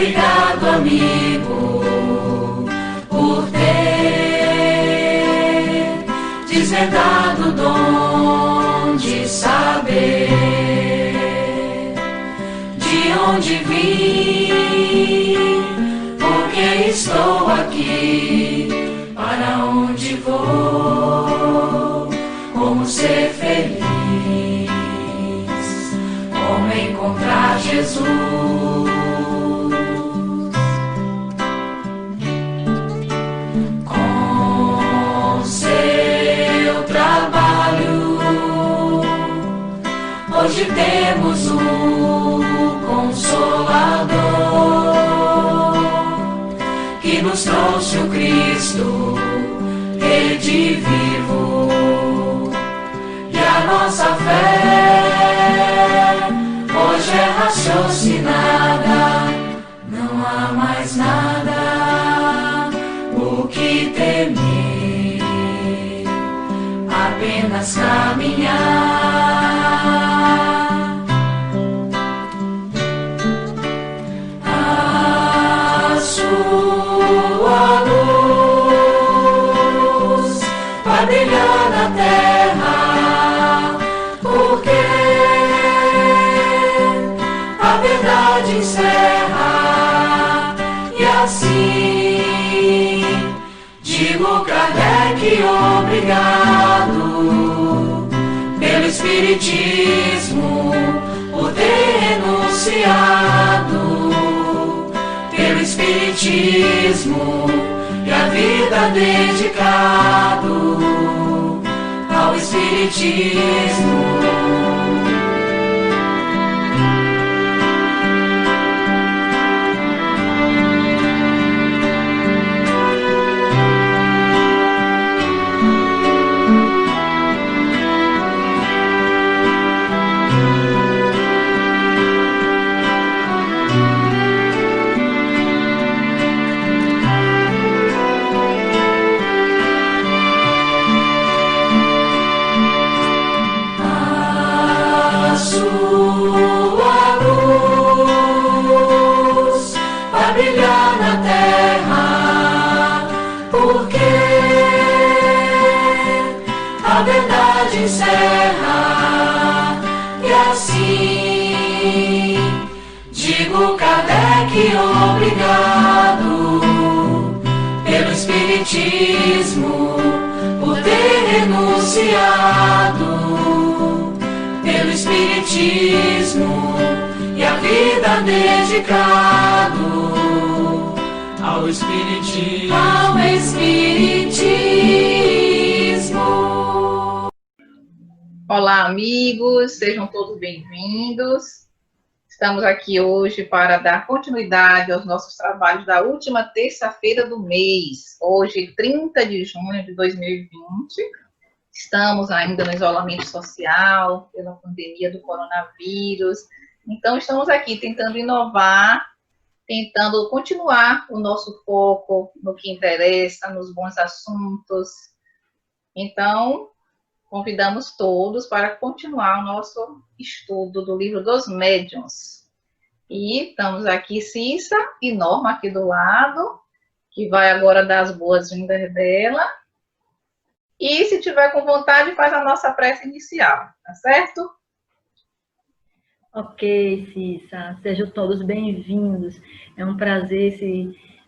Obrigado, amigo, por ter desvendado o dom de saber de onde vim, porque estou aqui, para onde vou, como ser feliz, como encontrar Jesus. Com seu trabalho, hoje temos um Consolador que nos trouxe o Cristo, Rede vivo, e a nossa fé hoje é raciocinada. Não há mais nada o que temer, apenas caminhar. A sua luz vai brilhar na terra, porque a verdade encerra. E assim digo, Kardec, obrigado pelo Espiritismo, por ter renunciado, pelo Espiritismo e a vida dedicado ao Espiritismo. Encerra. E assim digo, Kardec, obrigado pelo Espiritismo, por ter renunciado, pelo Espiritismo e a vida dedicado ao Espiritismo. Ao Espiritismo. Olá, amigos, sejam todos bem-vindos. Estamos aqui hoje para dar continuidade aos nossos trabalhos da última terça-feira do mês, hoje, 30 de junho de 2020. Estamos ainda no isolamento social, pela pandemia do coronavírus. Então, estamos aqui tentando inovar, tentando continuar o nosso foco no que interessa, nos bons assuntos. Então, convidamos todos para continuar o nosso estudo do livro dos médiuns. E estamos aqui, Cissa e Norma aqui do lado, que vai agora dar as boas-vindas dela. E se tiver com vontade, faz a nossa prece inicial, tá certo? Ok, Cissa, sejam todos bem-vindos. É um prazer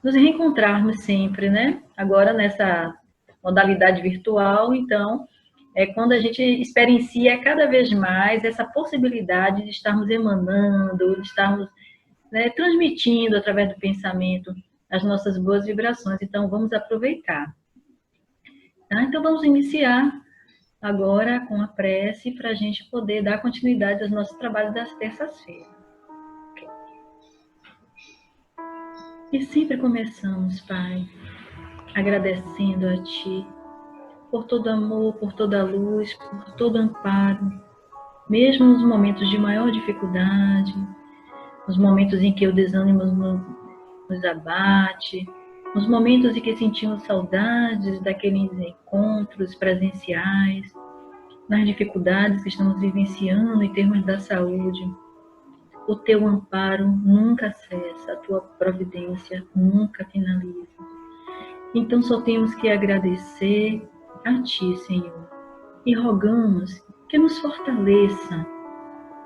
nos reencontrarmos sempre, né? Agora nessa modalidade virtual, então, é quando a gente experiencia cada vez mais essa possibilidade de estarmos emanando, de estarmos, né, transmitindo através do pensamento as nossas boas vibrações. Então, vamos aproveitar. Tá? Então, vamos iniciar agora com a prece para a gente poder dar continuidade aos nossos trabalhos das terças-feiras. Okay. E sempre começamos, Pai, agradecendo a Ti por todo amor, por toda luz, por todo amparo, mesmo nos momentos de maior dificuldade, nos momentos em que o desânimo nos abate, nos momentos em que sentimos saudades daqueles encontros presenciais, nas dificuldades que estamos vivenciando em termos da saúde. o teu amparo nunca cessa, a tua providência nunca finaliza. Então só temos que agradecer a Ti, Senhor, e rogamos que nos fortaleça,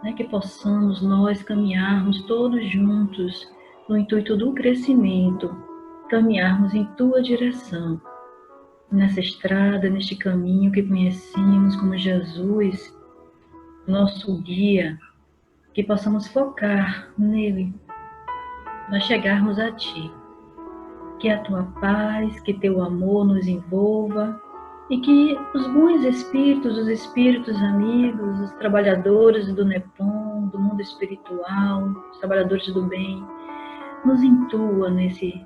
né, que possamos nós caminharmos todos juntos no intuito do crescimento, caminharmos em Tua direção, nessa estrada, neste caminho que conhecemos como Jesus, nosso guia, que possamos focar nele, nós chegarmos a Ti. Que a Tua paz, que Teu amor nos envolva e que os bons espíritos, os espíritos amigos, os trabalhadores do NEPOM, do mundo espiritual, os trabalhadores do bem, nos intua nesse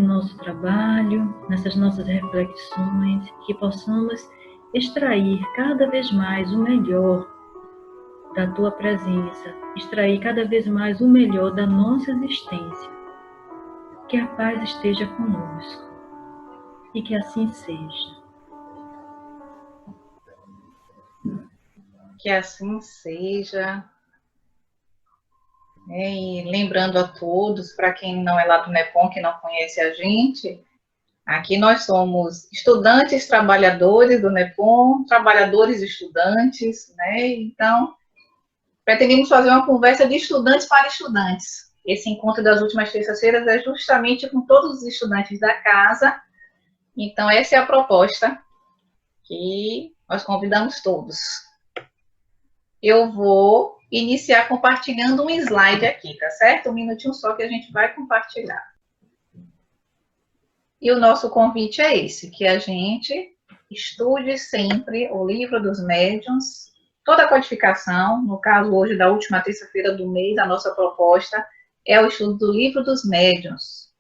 nosso trabalho, nessas nossas reflexões, que possamos extrair cada vez mais o melhor da Tua presença, extrair cada vez mais o melhor da nossa existência. Que a paz esteja conosco e que assim seja. Que assim seja. E lembrando a todos, para quem não é lá do NEPOM, que não conhece a gente, aqui nós somos estudantes trabalhadores do NEPOM, trabalhadores estudantes, né? Então, pretendemos fazer uma conversa de estudantes para estudantes. Esse encontro das últimas terças-feiras é justamente com todos os estudantes da casa. Então, essa é a proposta que nós convidamos todos. Eu vou iniciar compartilhando um slide aqui, tá certo? Um minutinho só que a gente vai compartilhar. E o nosso convite é esse, que a gente estude sempre o Livro dos Médiuns, toda a codificação, no caso hoje da última terça-feira do mês, a nossa proposta é o estudo do Livro dos Médiuns,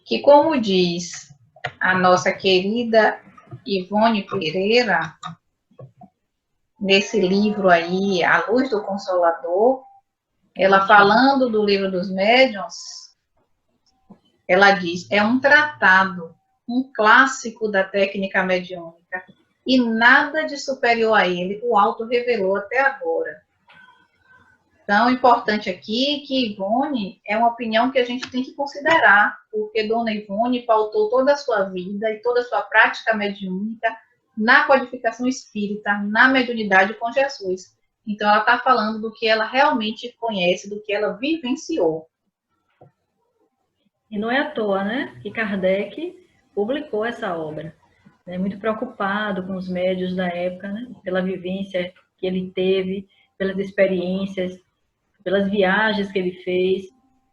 que, como diz a nossa querida Ivone Pereira, nesse livro aí, A Luz do Consolador, ela falando do Livro dos Médiuns, ela diz, é um tratado, um clássico da técnica mediúnica, e nada de superior a ele o alto revelou até agora. Então, o importante aqui é que Ivone é uma opinião que a gente tem que considerar, porque Dona Ivone pautou toda a sua vida e toda a sua prática mediúnica na codificação espírita, na mediunidade com Jesus. Então, ela está falando do que ela realmente conhece, do que ela vivenciou. E não é à toa, né, que Kardec publicou essa obra, né, muito preocupado com os médiuns da época, né, pela vivência que ele teve, pelas experiências, pelas viagens que ele fez,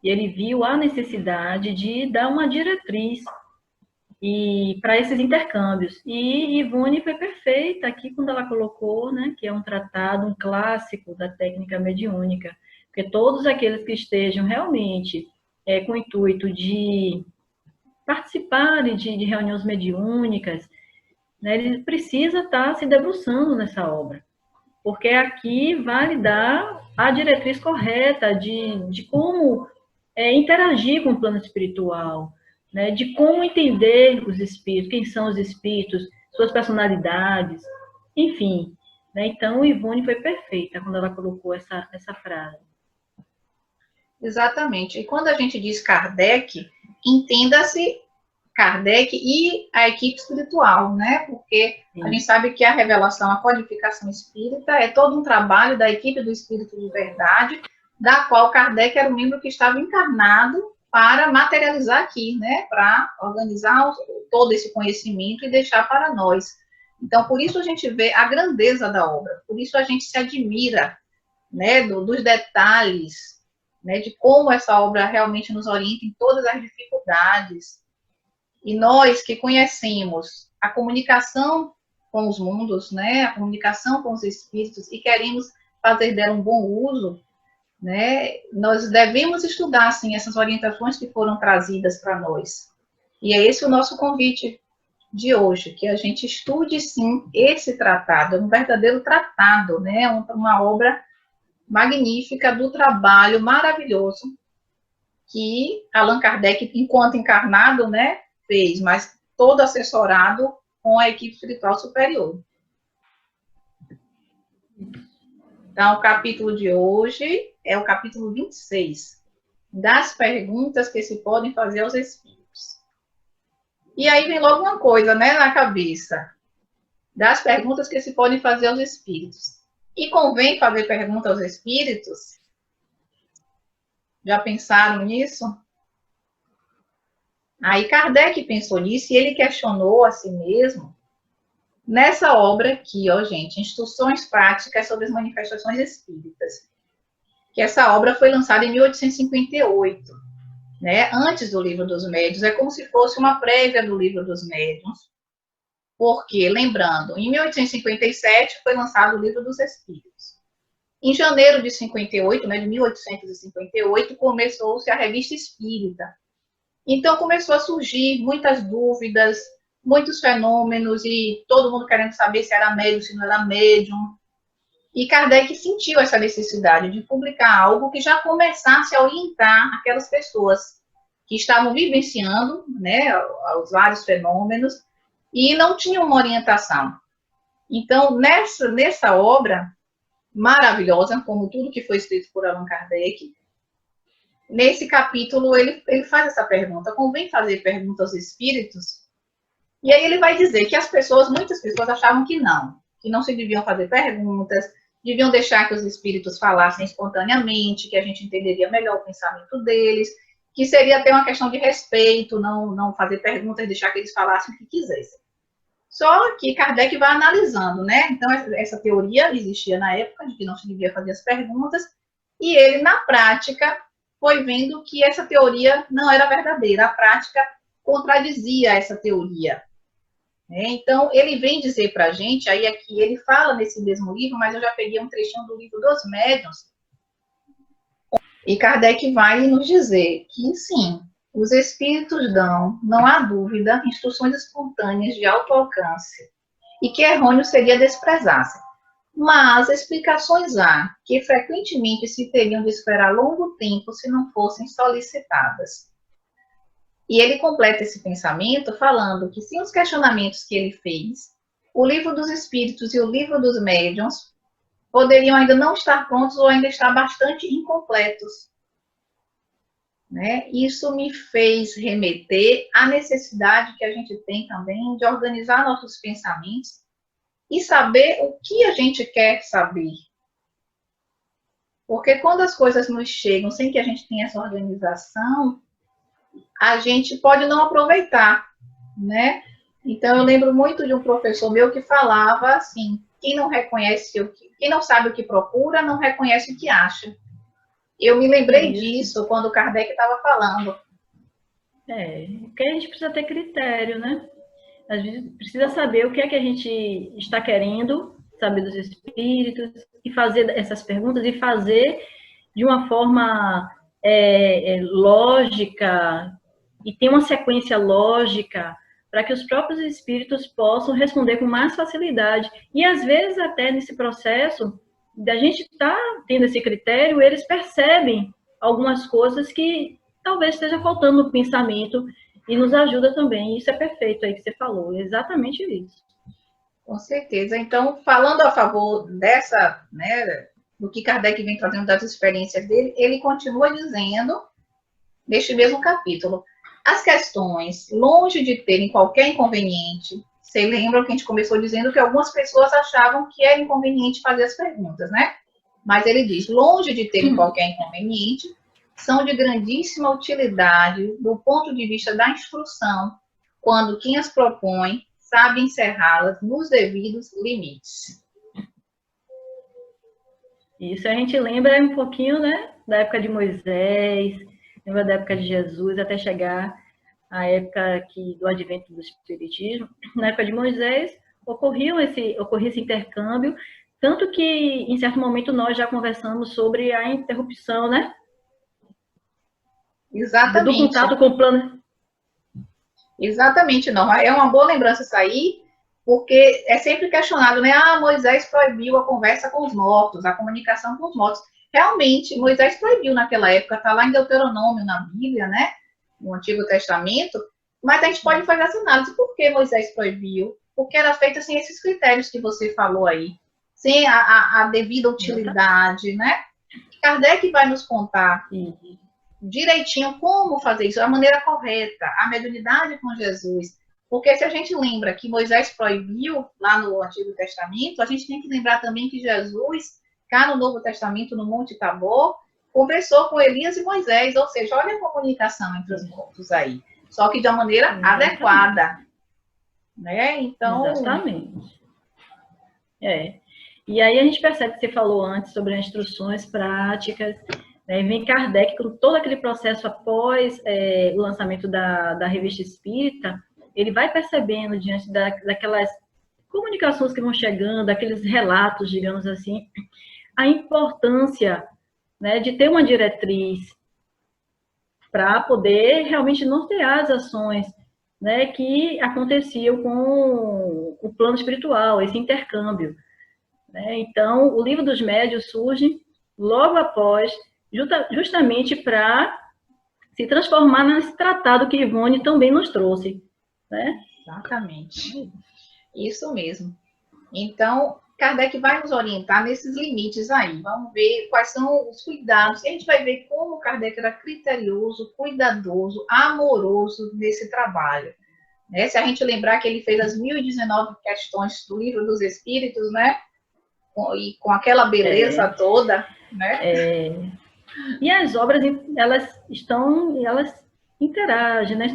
e ele viu a necessidade de dar uma diretriz e para esses intercâmbios. E Ivone foi perfeita aqui quando ela colocou, né, que é um tratado, um clássico da técnica mediúnica, porque todos aqueles que estejam realmente com o intuito de participarem de reuniões mediúnicas, né, ele precisa estar se debruçando nessa obra, porque aqui vai dar a diretriz correta de como interagir com o plano espiritual, né, de como entender os espíritos, quem são os espíritos, suas personalidades, enfim. Né, então, Ivone foi perfeita quando ela colocou essa frase. Exatamente. E quando a gente diz Kardec, entenda-se Kardec e a equipe espiritual, né? Porque sim, a gente sabe que a revelação, a codificação espírita é todo um trabalho da equipe do Espírito de Verdade, da qual Kardec era o membro que estava encarnado para materializar aqui, né? Para organizar todo esse conhecimento e deixar para nós. Então, por isso a gente vê a grandeza da obra, por isso a gente se admira, né? Dos detalhes, né? De como essa obra realmente nos orienta em todas as dificuldades. E nós que conhecemos a comunicação com os mundos, né, a comunicação com os espíritos, e queremos fazer dela um bom uso, né, nós devemos estudar, sim, essas orientações que foram trazidas para nós. E é esse o nosso convite de hoje, que a gente estude, sim, esse tratado, é um verdadeiro tratado, né, uma obra magnífica do trabalho maravilhoso que Allan Kardec, enquanto encarnado, né, fez, mas todo assessorado com a equipe espiritual superior. Então, o capítulo de hoje é o capítulo 26, das perguntas que se podem fazer aos espíritos. E aí vem logo uma coisa, né, na cabeça, das perguntas que se podem fazer aos espíritos. E convém fazer pergunta aos espíritos? Já pensaram nisso? Aí Kardec pensou nisso e ele questionou a si mesmo nessa obra aqui, ó, gente, Instruções Práticas sobre as Manifestações Espíritas, que essa obra foi lançada em 1858, né, antes do Livro dos Médiuns, é como se fosse uma prévia do Livro dos Médiuns, porque, lembrando, em 1857 foi lançado o Livro dos Espíritos. Em janeiro de 58, né, de 1858, começou-se a Revista Espírita. Então começou a surgir muitas dúvidas, muitos fenômenos, e todo mundo querendo saber se era médium, se não era médium. E Kardec sentiu essa necessidade de publicar algo que já começasse a orientar aquelas pessoas que estavam vivenciando, né, os vários fenômenos e não tinham uma orientação. Então, nessa obra maravilhosa, como tudo que foi escrito por Allan Kardec, nesse capítulo ele faz essa pergunta: convém fazer perguntas aos espíritos? E aí ele vai dizer que muitas pessoas achavam que não se deviam fazer perguntas, deviam deixar que os espíritos falassem espontaneamente, que a gente entenderia melhor o pensamento deles, que seria até uma questão de respeito, não fazer perguntas, deixar que eles falassem o que quisessem. Só que Kardec vai analisando, né? Então, essa teoria existia na época, de que não se devia fazer as perguntas, e ele, na prática, foi vendo que essa teoria não era verdadeira, a prática contradizia essa teoria. Então, ele vem dizer para a gente, aí aqui ele fala nesse mesmo livro, mas eu já peguei um trechinho do Livro dos Médiuns, e Kardec vai nos dizer que, sim, os espíritos dão, não há dúvida, instruções espontâneas de alto alcance, e que errôneo seria desprezar-se. Mas explicações há que frequentemente se teriam de esperar longo tempo se não fossem solicitadas. E ele completa esse pensamento falando que, sem os questionamentos que ele fez, o Livro dos Espíritos e o Livro dos Médiuns poderiam ainda não estar prontos ou ainda estar bastante incompletos. Né? Isso me fez remeter à necessidade que a gente tem também de organizar nossos pensamentos e saber o que a gente quer saber. Porque quando as coisas nos chegam sem que a gente tenha essa organização, a gente pode não aproveitar, né? Então, eu lembro muito de um professor meu que falava assim: quem não sabe o que procura, não reconhece o que acha. Eu me lembrei disso quando Kardec estava falando. Porque a gente precisa ter critério, né? A gente precisa saber o que é que a gente está querendo saber dos espíritos e fazer essas perguntas e fazer de uma forma lógica e ter uma sequência lógica para que os próprios espíritos possam responder com mais facilidade. E, às vezes, até nesse processo da gente estar tendo esse critério, eles percebem algumas coisas que talvez esteja faltando no pensamento e nos ajuda também. Isso é perfeito aí que você falou, exatamente isso. Com certeza. Então, falando a favor dessa, né, do que Kardec vem trazendo das experiências dele, ele continua dizendo, neste mesmo capítulo: as questões, longe de terem qualquer inconveniente, você lembra que a gente começou dizendo que algumas pessoas achavam que era inconveniente fazer as perguntas, né? Mas ele diz, longe de terem qualquer inconveniente, são de grandíssima utilidade do ponto de vista da instrução, quando quem as propõe sabe encerrá-las nos devidos limites. Isso a gente lembra um pouquinho, né, da época de Moisés, lembra da época de Jesus, até chegar à época do advento do Espiritismo. Na época de Moisés, ocorria esse intercâmbio, tanto que, em certo momento, nós já conversamos sobre a interrupção, né? Exatamente. Do contato com o plano. Exatamente, não. É uma boa lembrança isso aí, porque é sempre questionado, né? Moisés proibiu a conversa com os mortos, a comunicação com os mortos. Realmente, Moisés proibiu naquela época, está lá em Deuteronômio, na Bíblia, né? No Antigo Testamento, mas a gente pode fazer essa análise. Por que Moisés proibiu? Porque era feito assim, esses critérios que você falou aí. sem a devida utilidade, né? Kardec vai nos contar direitinho como fazer isso, a maneira correta, a mediunidade com Jesus. Porque se a gente lembra que Moisés proibiu lá no Antigo Testamento, a gente tem que lembrar também que Jesus, cá no Novo Testamento, no Monte Tabor, conversou com Elias e Moisés, ou seja, olha a comunicação entre os pontos aí, só que de uma maneira adequada, né? Então... Exatamente. E aí a gente percebe que você falou antes sobre as instruções práticas, né? Vem Kardec com todo aquele processo após o lançamento da Revista Espírita, ele vai percebendo diante daquelas comunicações que vão chegando, aqueles relatos, digamos assim, a importância, né, de ter uma diretriz para poder realmente nortear as ações, né, que aconteciam com o plano espiritual, esse intercâmbio, né? Então, o Livro dos Médiuns surge logo após, justamente para se transformar nesse tratado que Ivone também nos trouxe, né? Exatamente. Isso mesmo. Então, Kardec vai nos orientar nesses limites aí. Vamos ver quais são os cuidados. A gente vai ver como Kardec era criterioso, cuidadoso, amoroso nesse trabalho. Né? Se a gente lembrar que ele fez as 1019 questões do Livro dos Espíritos, né? E com aquela beleza toda, né? E as obras, elas interagem, né?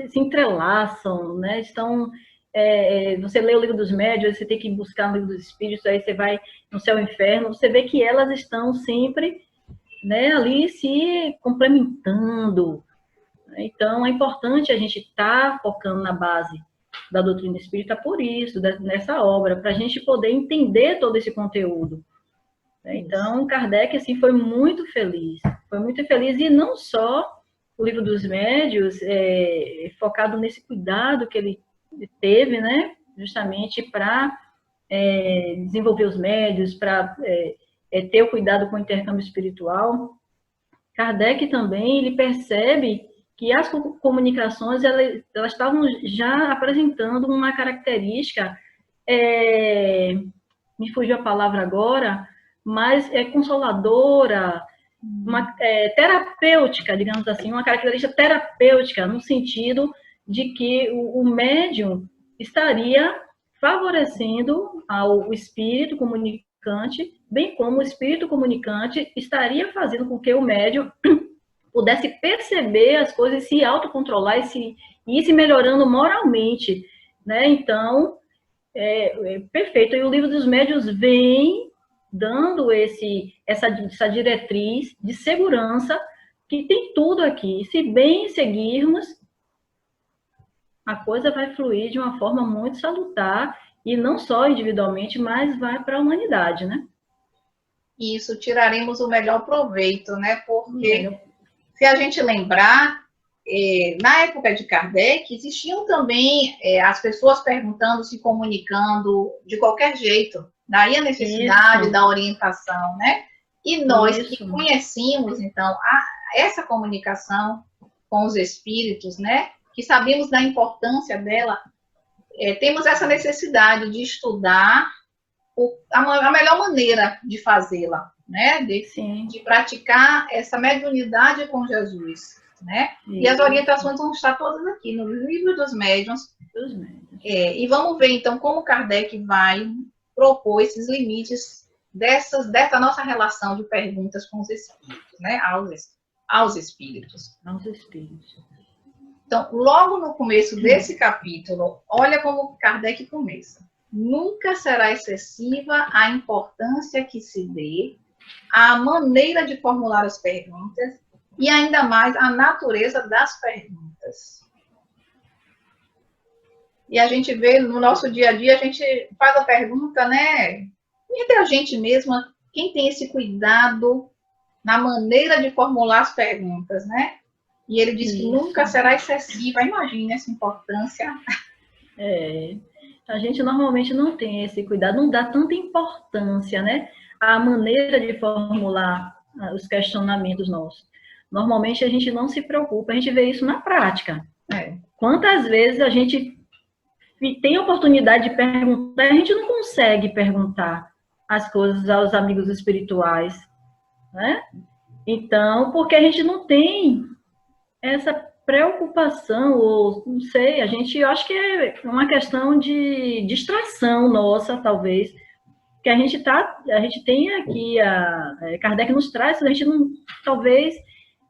Se entrelaçam, né? Você lê o Livro dos Médiuns, você tem que buscar o Livro dos Espíritos, aí você vai no Céu e Inferno, você vê que elas estão sempre, né, ali se complementando. Então, é importante a gente estar focando na base da doutrina espírita por isso, nessa obra, para a gente poder entender todo esse conteúdo. Então, Kardec, assim, foi muito feliz, e não só o Livro dos Médiuns, focado nesse cuidado que ele teve, né, justamente para desenvolver os médiuns, para ter o cuidado com o intercâmbio espiritual. Kardec também, ele percebe que as comunicações, elas estavam já apresentando uma característica, me fugiu a palavra agora, mas consoladora, terapêutica, digamos assim, uma característica terapêutica, no sentido de que o médium estaria favorecendo ao espírito comunicante, bem como o espírito comunicante estaria fazendo com que o médium pudesse perceber as coisas, se autocontrolar e ir se melhorando moralmente, né? Então, perfeito. E o Livro dos Médiuns vem dando essa diretriz de segurança, que tem tudo aqui. Se bem seguirmos, a coisa vai fluir de uma forma muito salutar, e não só individualmente, mas vai para a humanidade, né? Isso, tiraremos o melhor proveito, né? Porque, se a gente lembrar, na época de Kardec, existiam também as pessoas perguntando, se comunicando de qualquer jeito. Daí a necessidade da orientação, né? E nós que conhecíamos, então, essa comunicação com os espíritos, né? Que sabemos da importância dela, temos essa necessidade de estudar a melhor maneira de fazê-la, né? De praticar essa mediunidade com Jesus, né? E as orientações vão estar todas aqui no Livro dos Médiuns. E vamos ver, então, como Kardec vai propor esses limites dessa nossa relação de perguntas com os espíritos, né? Aos espíritos. Então, logo no começo desse capítulo, olha como Kardec começa. Nunca será excessiva a importância que se dê à maneira de formular as perguntas e ainda mais a natureza das perguntas. E a gente vê no nosso dia a dia, a gente faz a pergunta, né? Entre a gente mesma, quem tem esse cuidado na maneira de formular as perguntas, né? E ele diz que nunca será excessiva. Imagine essa importância. A gente normalmente não tem esse cuidado, não dá tanta importância, né? À maneira de formular os questionamentos nossos. Normalmente a gente não se preocupa, a gente vê isso na prática. Quantas vezes a gente tem a oportunidade de perguntar, a gente não consegue perguntar, as coisas aos amigos espirituais, né? Então, porque a gente não tem essa preocupação, ou não sei, eu acho que é uma questão de distração nossa, talvez, que a gente tem aqui, Kardec nos traz, a gente não, talvez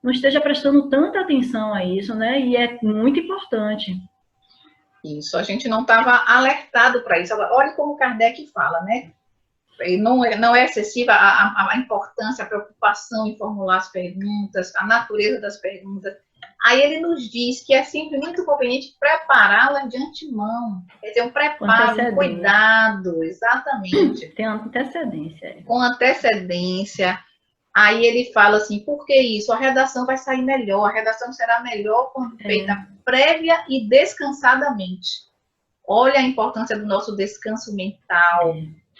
não esteja prestando tanta atenção a isso, né? E é muito importante. Isso, a gente não estava alertado para isso. Olha como Kardec fala, né? Não é excessiva a importância, a preocupação em formular as perguntas, a natureza das perguntas. Aí ele nos diz que é sempre muito conveniente prepará-las de antemão. Quer dizer, um preparo, um cuidado, exatamente. Tem antecedência. Com antecedência. Aí ele fala assim, por que isso? A redação vai sair melhor, a redação será melhor quando feita prévia e descansadamente. Olha a importância do nosso descanso mental,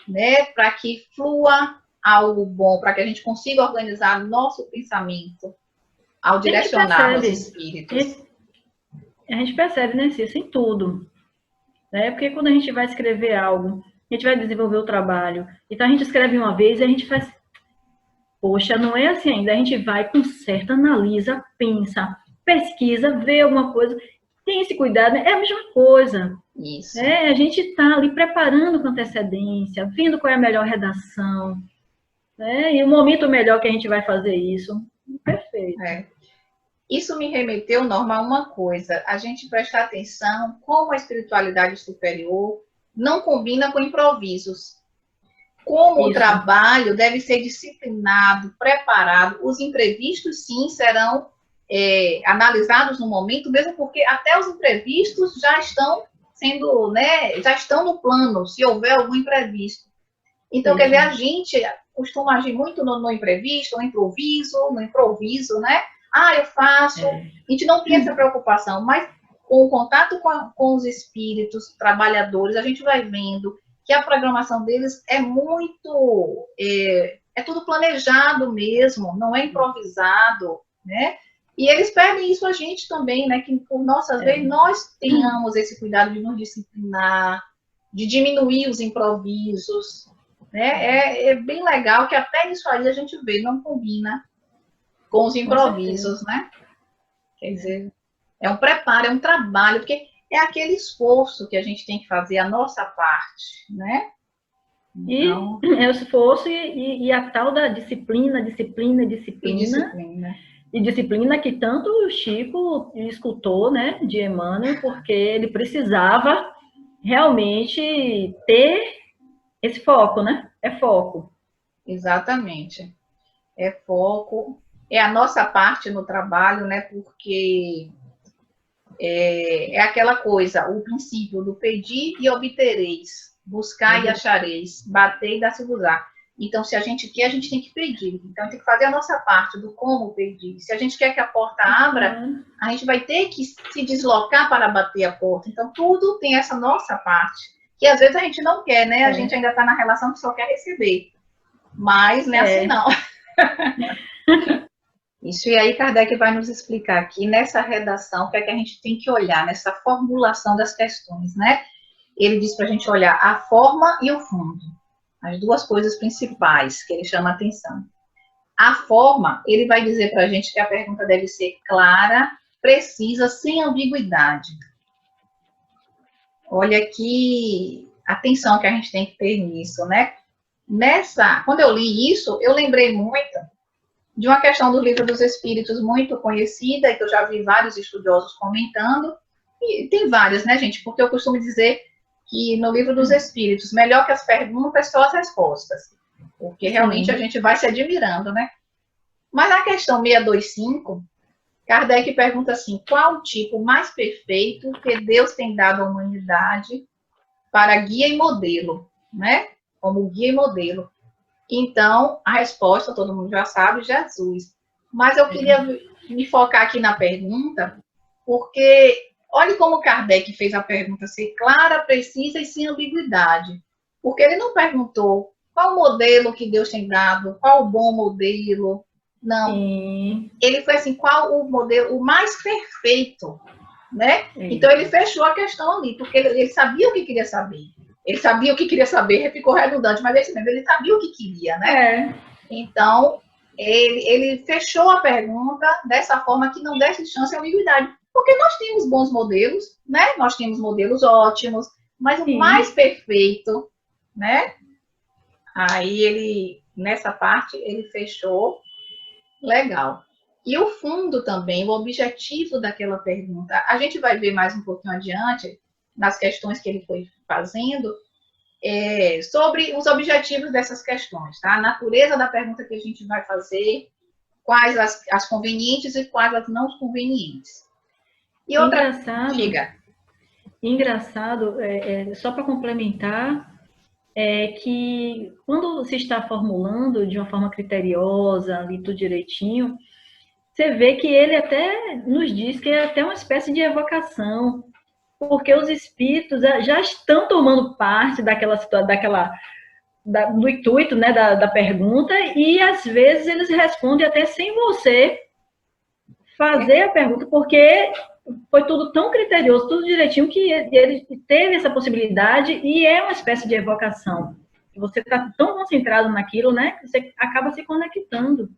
né? Para que flua algo bom, para que a gente consiga organizar nosso pensamento ao direcionar os espíritos. A gente percebe, né, Cícero, em tudo. Né? Porque quando a gente vai escrever algo, a gente vai desenvolver o trabalho, então a gente escreve uma vez e a gente faz... Poxa, não é assim ainda. A gente vai, conserta, analisa, pensa, pesquisa, vê alguma coisa. Tem esse cuidado, né? É a mesma coisa. Isso. A gente está ali preparando com antecedência, vendo qual é a melhor redação, né? E o momento melhor que a gente vai fazer isso. Perfeito. Isso me remeteu, Norma, a uma coisa. A gente prestar atenção como a espiritualidade superior não combina com improvisos. Como o trabalho deve ser disciplinado, preparado, os imprevistos, sim, serão analisados no momento, mesmo porque até os imprevistos já estão sendo, né, já estão no plano, se houver algum imprevisto. Então, quer dizer, a gente costuma agir muito no imprevisto, no improviso, né? Eu faço. A gente não tem essa preocupação, mas com o contato com os espíritos trabalhadores, a gente vai vendo que a programação deles é muito... É tudo planejado mesmo, não é improvisado, né? E eles pedem isso a gente também, né? Que por nossas vezes nós tenhamos esse cuidado de nos disciplinar, de diminuir os improvisos, né? É bem legal que até isso aí a gente vê, não combina com os improvisos, né? Quer dizer, é um preparo, é um trabalho, porque é aquele esforço que a gente tem que fazer, a nossa parte, né? Então... E é o esforço e a tal da disciplina. E disciplina que tanto o Chico escutou, né, de Emmanuel, porque ele precisava realmente ter esse foco, né? É foco. Exatamente. É foco. É a nossa parte no trabalho, né? Porque é aquela coisa, o princípio do pedir e obtereis, buscar e achareis, bater e dar-se-vos-á. Então, se a gente quer, a gente tem que pedir. Então, tem que fazer a nossa parte do como pedir. Se a gente quer que a porta abra, a gente vai ter que se deslocar para bater a porta. Então, tudo tem essa nossa parte. Que às vezes a gente não quer, né? A gente ainda está na relação que só quer receber. Mas não é assim, não. Isso, e aí Kardec vai nos explicar aqui, nessa redação, o que é que a gente tem que olhar, nessa formulação das questões, né? Ele diz para a gente olhar a forma e o fundo. As duas coisas principais que ele chama a atenção. A forma, ele vai dizer para a gente que a pergunta deve ser clara, precisa, sem ambiguidade. Olha que atenção que a gente tem que ter nisso, né? Quando eu li isso, eu lembrei muito de uma questão do Livro dos Espíritos muito conhecida, que eu já vi vários estudiosos comentando, e tem várias, né, gente? Porque eu costumo dizer que no Livro dos Espíritos, melhor que as perguntas são as respostas, porque realmente a gente vai se admirando, né? Mas na questão 625, Kardec pergunta assim, qual o tipo mais perfeito que Deus tem dado à humanidade para guia e modelo, né? Como guia e modelo. Então, a resposta, todo mundo já sabe, Jesus. Mas eu queria me focar aqui na pergunta, porque olhe como Kardec fez a pergunta ser clara, precisa e sem ambiguidade. Porque ele não perguntou qual modelo que Deus tem dado, qual o bom modelo. Não. Ele foi assim, qual o modelo, o mais perfeito, né? Então, ele fechou a questão ali, porque ele sabia o que queria saber. Ele sabia o que queria saber, ficou redundante, mas é isso mesmo, ele sabia o que queria, né? Então, ele fechou a pergunta dessa forma que não desse chance à ambiguidade. Porque nós temos bons modelos, né? Nós temos modelos ótimos, mas o mais perfeito, né? Aí ele, nessa parte, ele fechou legal. E o fundo também, o objetivo daquela pergunta, a gente vai ver mais um pouquinho adiante, nas questões que ele foi fazendo, sobre os objetivos dessas questões, tá? A natureza da pergunta que a gente vai fazer, quais as convenientes e quais as não convenientes. E outra, diga. Engraçado, só para complementar, é que quando se está formulando de uma forma criteriosa, ali tudo direitinho, você vê que ele até nos diz que é até uma espécie de evocação, porque os espíritos já estão tomando parte daquela situação, do intuito, né, da pergunta, e às vezes eles respondem até sem você fazer a pergunta, porque foi tudo tão criterioso, tudo direitinho, que ele teve essa possibilidade e é uma espécie de evocação. Você está tão concentrado naquilo, né, que você acaba se conectando.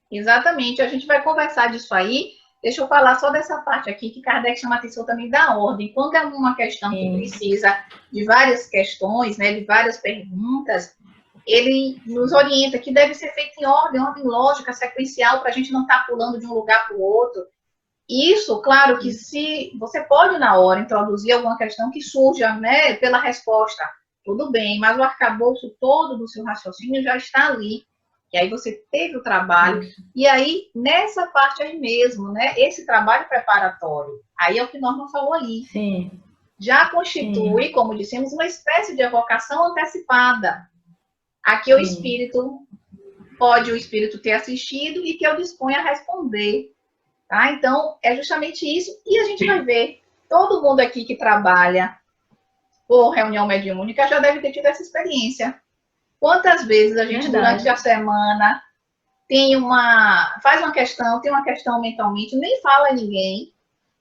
Exatamente, a gente vai conversar disso aí. Deixa eu falar só dessa parte aqui, que Kardec chama a atenção também da ordem. Quando é uma questão que precisa de várias questões, né, de várias perguntas, ele nos orienta que deve ser feito em ordem lógica, sequencial, para a gente não estar pulando de um lugar para o outro. Isso, claro que se você pode, na hora, introduzir alguma questão que surja, né, pela resposta, tudo bem, mas o arcabouço todo do seu raciocínio já está ali. E aí você teve o trabalho, e aí, nessa parte aí mesmo, né, esse trabalho preparatório, aí é o que Norma falou ali. Sim. Já constitui, como dissemos, uma espécie de evocação antecipada. Aqui o espírito ter assistido e que eu disponho a responder. Tá? Então, é justamente isso. E a gente vai ver, todo mundo aqui que trabalha por reunião mediúnica já deve ter tido essa experiência. Quantas vezes a gente, durante a semana, faz uma questão, tem uma questão mentalmente, nem fala a ninguém,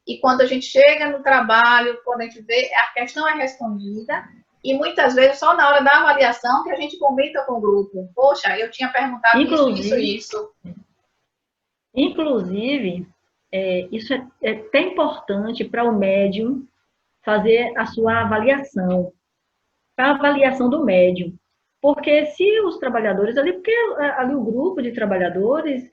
e quando a gente chega no trabalho, quando a gente vê, a questão é respondida, e muitas vezes só na hora da avaliação que a gente comenta com o grupo. Poxa, eu tinha perguntado isso. Inclusive, isso é até importante para o médium fazer a sua avaliação, para a avaliação do médium. Porque se os trabalhadores ali, porque ali o grupo de trabalhadores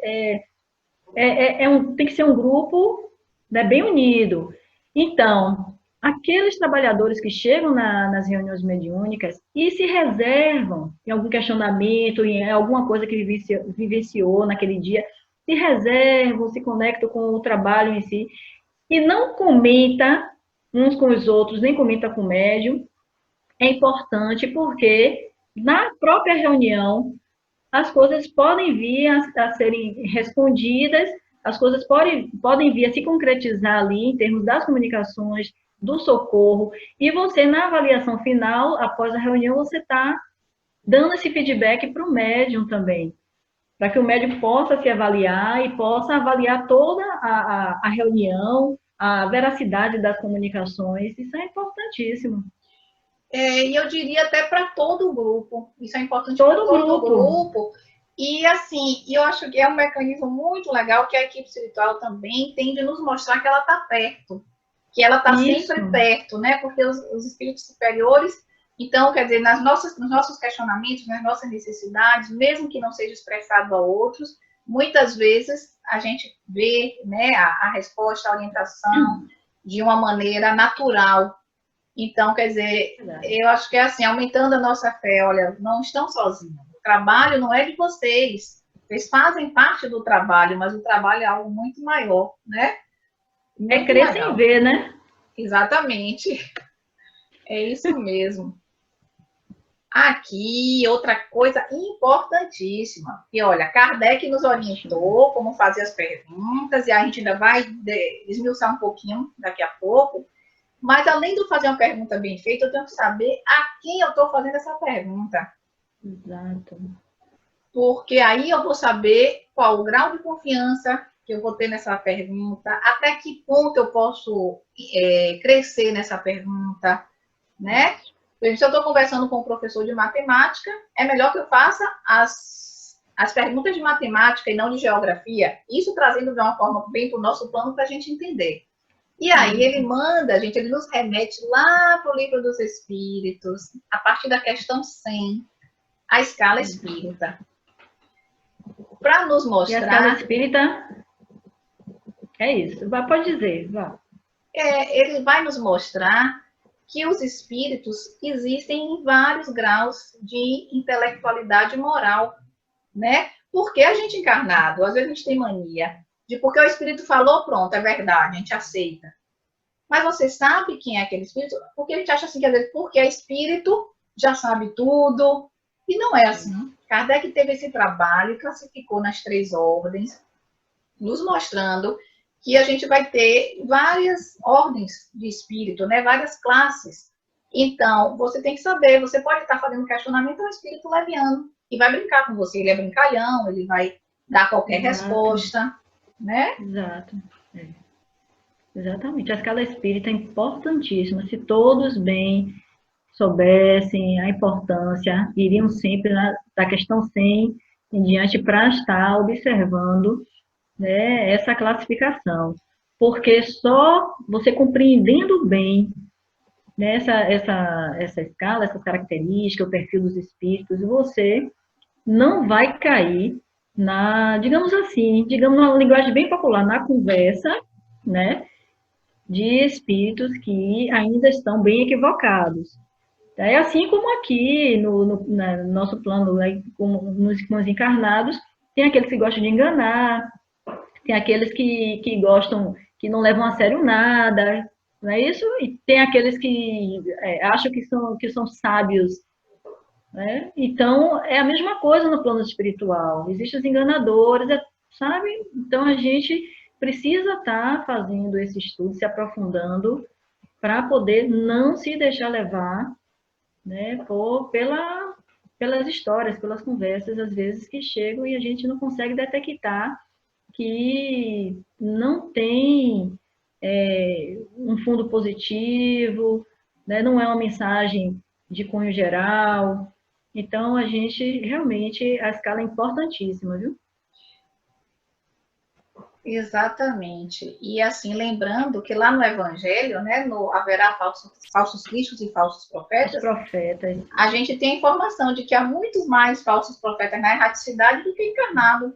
tem que ser um grupo, né, bem unido. Então, aqueles trabalhadores que chegam nas reuniões mediúnicas e se reservam em algum questionamento, em alguma coisa que vivenciou naquele dia, se reservam, se conectam com o trabalho em si, e não comenta uns com os outros, nem comenta com o médium, é importante porque na própria reunião as coisas podem vir a serem respondidas, as coisas podem vir a se concretizar ali em termos das comunicações, do socorro, e você, na avaliação final, após a reunião, você está dando esse feedback para o médium também, para que o médium possa se avaliar e possa avaliar toda a reunião, a veracidade das comunicações. Isso é importantíssimo. E eu diria até para todo o grupo. Isso é importante para todo o grupo. E assim, eu acho que é um mecanismo muito legal que a equipe espiritual também tem de nos mostrar que ela está perto, que ela está sempre perto, né? Porque os espíritos superiores, então, quer dizer, nos nossos questionamentos, nas nossas necessidades, mesmo que não seja expressado a outros, muitas vezes a gente vê, né, a resposta, a orientação de uma maneira natural. Então, quer dizer, eu acho que é assim, aumentando a nossa fé, olha, não estão sozinhos. O trabalho não é de vocês. Vocês fazem parte do trabalho, mas o trabalho é algo muito maior, né? É crer sem ver, né? Exatamente. É isso mesmo. Aqui, outra coisa importantíssima. E olha, Kardec nos orientou como fazer as perguntas, e a gente ainda vai desmiuçar um pouquinho daqui a pouco. Mas, além de eu fazer uma pergunta bem feita, eu tenho que saber a quem eu estou fazendo essa pergunta. Exato. Porque aí eu vou saber qual o grau de confiança que eu vou ter nessa pergunta, até que ponto eu posso crescer nessa pergunta, né? Por exemplo, se eu estou conversando com um professor de matemática, é melhor que eu faça as perguntas de matemática e não de geografia, isso trazendo de uma forma bem para o nosso plano para a gente entender. E aí ele manda, ele nos remete lá para o Livro dos Espíritos, a partir da questão 100, a escala espírita. Para nos mostrar... E a escala espírita é isso. Pode dizer, vá. Ele vai nos mostrar que os espíritos existem em vários graus de intelectualidade moral, né? Porque a gente encarnado, às vezes a gente tem mania de porque o espírito falou, pronto, é verdade, a gente aceita. Mas você sabe quem é aquele espírito? Porque a gente acha assim, quer dizer, porque é espírito, já sabe tudo. E não é assim. Kardec teve esse trabalho e classificou nas 3 ordens, nos mostrando que a gente vai ter várias ordens de espírito, né? Várias classes. Então, você tem que saber, você pode estar fazendo questionamento ao espírito leviano, e vai brincar com você, ele é brincalhão, ele vai dar qualquer resposta, né? Exato. Exatamente. A escala espírita é importantíssima. Se todos bem soubessem a importância, iriam sempre da questão 100 em diante para estar observando, né, essa classificação. Porque só você compreendendo bem, né, essa escala, essas características, o perfil dos espíritos, você não vai cair digamos assim, numa linguagem bem popular, na conversa, né, de espíritos que ainda estão bem equivocados. É assim como aqui no nosso plano, né, como nos encarnados, tem aqueles que gostam de enganar, tem aqueles que gostam, que não levam a sério nada, não é isso? E tem aqueles que acham que são sábios, né? Então, é a mesma coisa no plano espiritual. Existem os enganadores, sabe? Então, a gente precisa estar fazendo esse estudo, se aprofundando, para poder não se deixar levar, né, pelas histórias, pelas conversas, às vezes, que chegam e a gente não consegue detectar que não tem um fundo positivo, né, não é uma mensagem de cunho geral. Então, a escala é importantíssima, viu? Exatamente. E assim, lembrando que lá no Evangelho, né, haverá falsos cristos e falsos profetas. Os profetas. A gente tem a informação de que há muitos mais falsos profetas na erraticidade do que encarnado.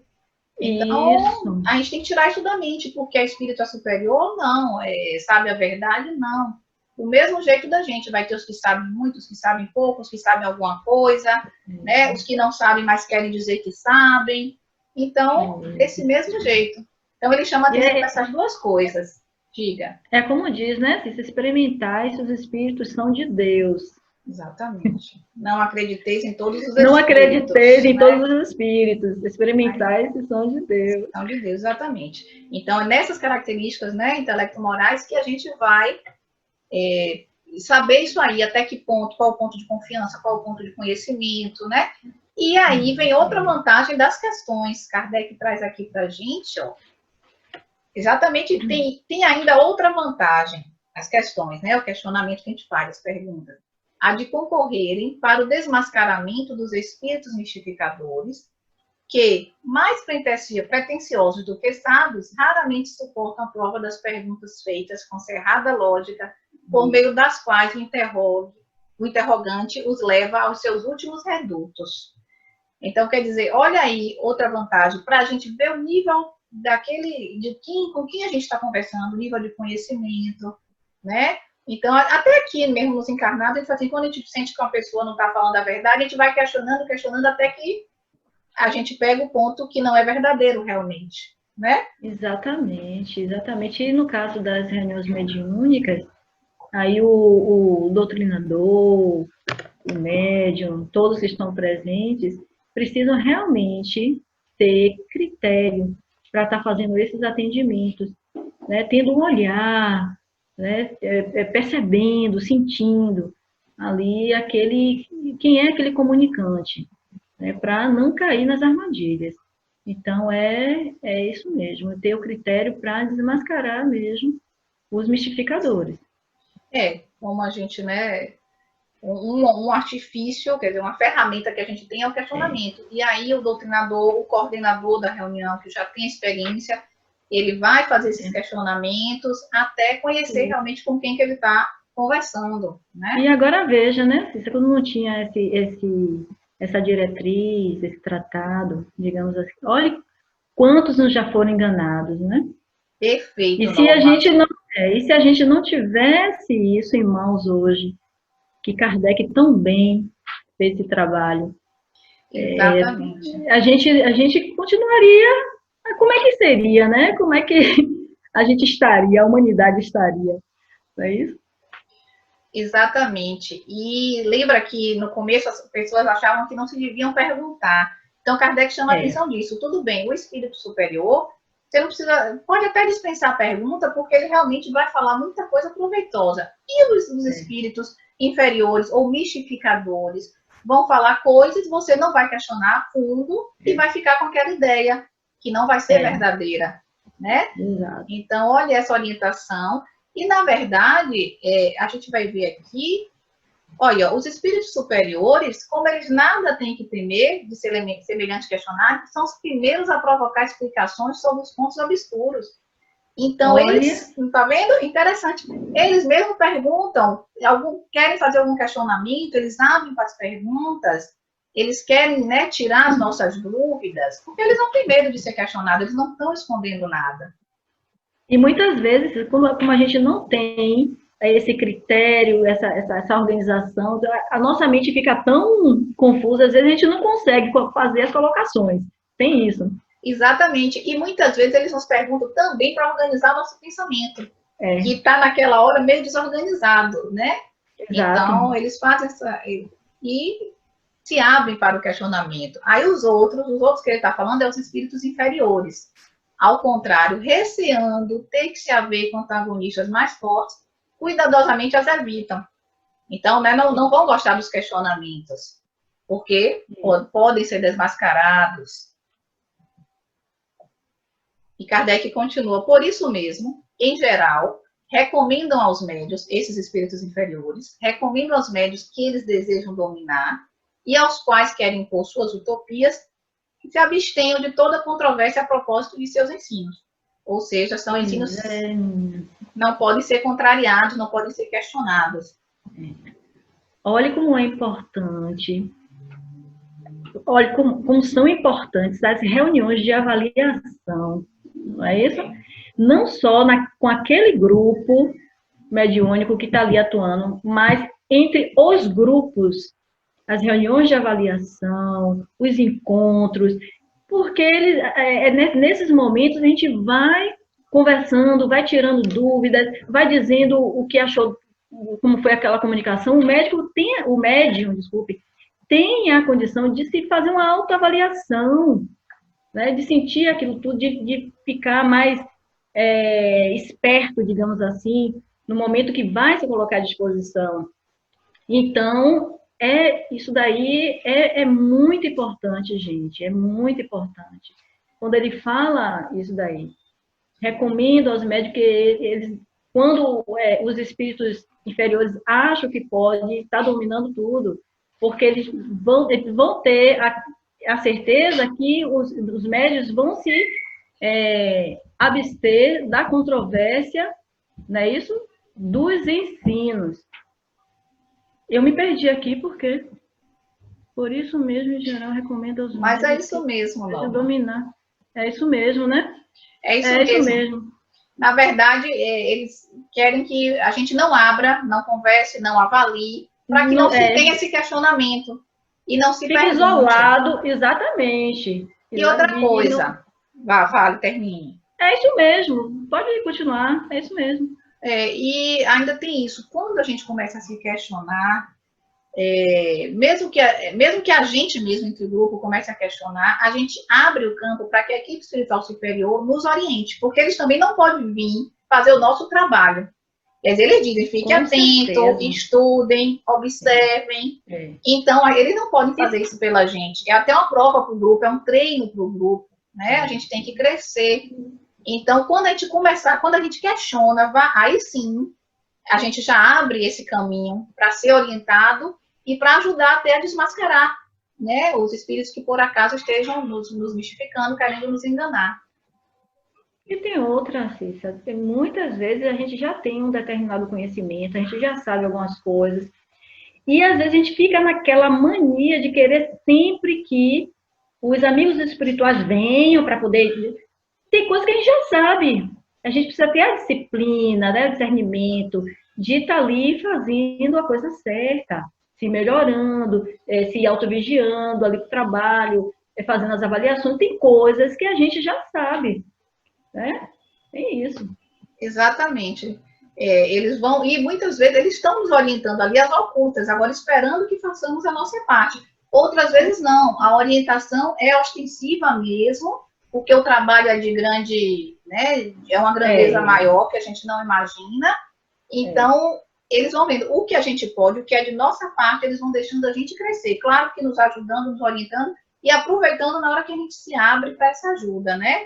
Então, isso. A gente tem que tirar isso da mente, porque é espírito superior, não. Sabe a verdade, não. Do mesmo jeito da gente, vai ter os que sabem muito, os que sabem pouco, os que sabem alguma coisa, né? Os que não sabem, mas querem dizer que sabem. Então, desse mesmo jeito. Então, ele chama atenção para essas 2 coisas. Diga. É como diz, né? Se experimentais, os espíritos são de Deus. Exatamente. Não acrediteis em todos os espíritos. Não acrediteis em todos os espíritos. Experimentais que são de Deus. São de Deus, exatamente. Então, é nessas características, né, intelecto-morais, que a gente vai saber isso aí, até que ponto, qual o ponto de confiança, qual o ponto de conhecimento, né? E aí vem outra vantagem das questões. Kardec traz aqui para a gente, ó. Exatamente, tem ainda outra vantagem, as questões, né? O questionamento que a gente faz, as perguntas. A de concorrerem para o desmascaramento dos espíritos mistificadores, que, mais pretensiosos do que sábios, raramente suportam a prova das perguntas feitas com cerrada lógica, por meio das quais o interrogante os leva aos seus últimos redutos. Então, quer dizer, olha aí outra vantagem, para a gente ver o nível com quem a gente está conversando, o nível de conhecimento, né? Então, até aqui mesmo nos encarnados, ele fala assim, quando a gente sente que uma pessoa não está falando a verdade, a gente vai questionando, até que a gente pega o ponto que não é verdadeiro realmente, né? Exatamente. E no caso das reuniões mediúnicas, aí o doutrinador, o médium, todos que estão presentes, precisam realmente ter critério para estar fazendo esses atendimentos, né? Tendo um olhar, né? Percebendo, sentindo ali quem é aquele comunicante, né? Para não cair nas armadilhas. Então, é isso mesmo, ter o critério para desmascarar mesmo os mistificadores. Como a gente, né, um artifício, quer dizer, uma ferramenta que a gente tem é o questionamento. E aí o doutrinador, o coordenador da reunião, que já tem experiência, ele vai fazer esses questionamentos até conhecer realmente com quem que ele está conversando, né? E agora veja, né? Se quando não tinha essa diretriz, esse tratado, digamos assim, olha quantos não já foram enganados, né? Perfeito, E se a gente não tivesse isso em mãos hoje, que Kardec tão bem fez esse trabalho, Exatamente. a gente continuaria. Como é que seria, né? Como é que a gente estaria, a humanidade estaria? Não é isso? Exatamente. E lembra que no começo as pessoas achavam que não se deviam perguntar. Então, Kardec chama a atenção disso. Tudo bem, o espírito superior, você não precisa, pode até dispensar a pergunta, porque ele realmente vai falar muita coisa proveitosa. E os espíritos inferiores ou mistificadores vão falar coisas, você não vai questionar a fundo e vai ficar com aquela ideia que não vai ser verdadeira, né? Exato. Então, olha essa orientação. E, na verdade, a gente vai ver aqui, olha, os espíritos superiores, como eles nada têm que temer de semelhante questionário, são os primeiros a provocar explicações sobre os pontos obscuros. Então, eles, tá vendo? Interessante. Eles mesmo perguntam, querem fazer algum questionamento, eles abrem para as perguntas, eles querem, né, tirar as nossas dúvidas, porque eles não têm medo de ser questionados, eles não estão escondendo nada. E muitas vezes, como a gente não tem esse critério, essa organização, a nossa mente fica tão confusa, às vezes a gente não consegue fazer as colocações. Tem isso. Exatamente. E muitas vezes eles nos perguntam também para organizar nosso pensamento, que está naquela hora meio desorganizado, né? Exato. Então, eles fazem e se abrem para o questionamento. Aí os outros que ele está falando, é os espíritos inferiores. Ao contrário, receando ter que se haver com antagonistas mais fortes, cuidadosamente as evitam. Então, né, não vão gostar dos questionamentos, porque podem ser desmascarados. E Kardec continua, por isso mesmo, em geral, recomendam aos médios, esses espíritos inferiores, recomendam aos médios que eles desejam dominar e aos quais querem impor suas utopias, que se abstenham de toda controvérsia a propósito de seus ensinos. Ou seja, são ensinos que não podem ser contrariados, não podem ser questionados. Olha como é importante, olha como são importantes as reuniões de avaliação, não é isso? Não só com aquele grupo mediúnico que está ali atuando, mas entre os grupos, as reuniões de avaliação, os encontros, porque nesses momentos a gente vai conversando, vai tirando dúvidas, vai dizendo o que achou, como foi aquela comunicação. O médium, tem a condição de se fazer uma autoavaliação, né, de sentir aquilo tudo, de ficar mais esperto, digamos assim, no momento que vai se colocar à disposição. Então, isso daí é muito importante, gente, é muito importante. Quando ele fala isso daí, recomendo aos médicos que eles, quando os espíritos inferiores acham que pode estar dominando tudo, porque eles vão ter a certeza que os médios vão se abster da controvérsia, não é isso? Dos ensinos. Eu me perdi aqui porque, por isso mesmo, em geral, recomendo aos médios. Mas é isso mesmo, não. Dominar. É isso mesmo, né? É isso mesmo. Na verdade, eles querem que a gente não abra, não converse, não avalie, para que não se tenha esse questionamento e não se pergunte. Isolado, exatamente. E outra coisa, vale, termine. É isso mesmo, pode continuar, é isso mesmo. E ainda tem isso, quando a gente começa a se questionar, mesmo que a gente mesmo, entre o grupo, comece a questionar, a gente abre o campo para que a equipe espiritual superior nos oriente, porque eles também não podem vir fazer o nosso trabalho. Quer dizer, eles dizem, fiquem atentos, estudem, observem. Então, eles não podem fazer isso pela gente. É até uma prova para o grupo, é um treino para o grupo, né? A gente tem que crescer. Então, quando a gente questiona, aí sim, a gente já abre esse caminho para ser orientado e para ajudar até a desmascarar, né, os espíritos que por acaso estejam nos mistificando, querendo nos enganar. E tem outra, Cissa, muitas vezes a gente já tem um determinado conhecimento, a gente já sabe algumas coisas, e às vezes a gente fica naquela mania de querer sempre que os amigos espirituais venham para poder... Tem coisa que a gente já sabe, a gente precisa ter a disciplina, né, o discernimento, de estar ali fazendo a coisa certa, se melhorando, se autovigiando ali para o trabalho, fazendo as avaliações. Tem coisas que a gente já sabe, né? É isso. Exatamente. Eles vão, e muitas vezes eles estão nos orientando ali as ocultas, agora esperando que façamos a nossa parte. Outras vezes não, a orientação é ostensiva mesmo, porque o trabalho é de grande, né, é uma grandeza maior que a gente não imagina. Então, eles vão vendo o que a gente pode, o que é de nossa parte, eles vão deixando a gente crescer. Claro que nos ajudando, nos orientando e aproveitando na hora que a gente se abre para essa ajuda, né?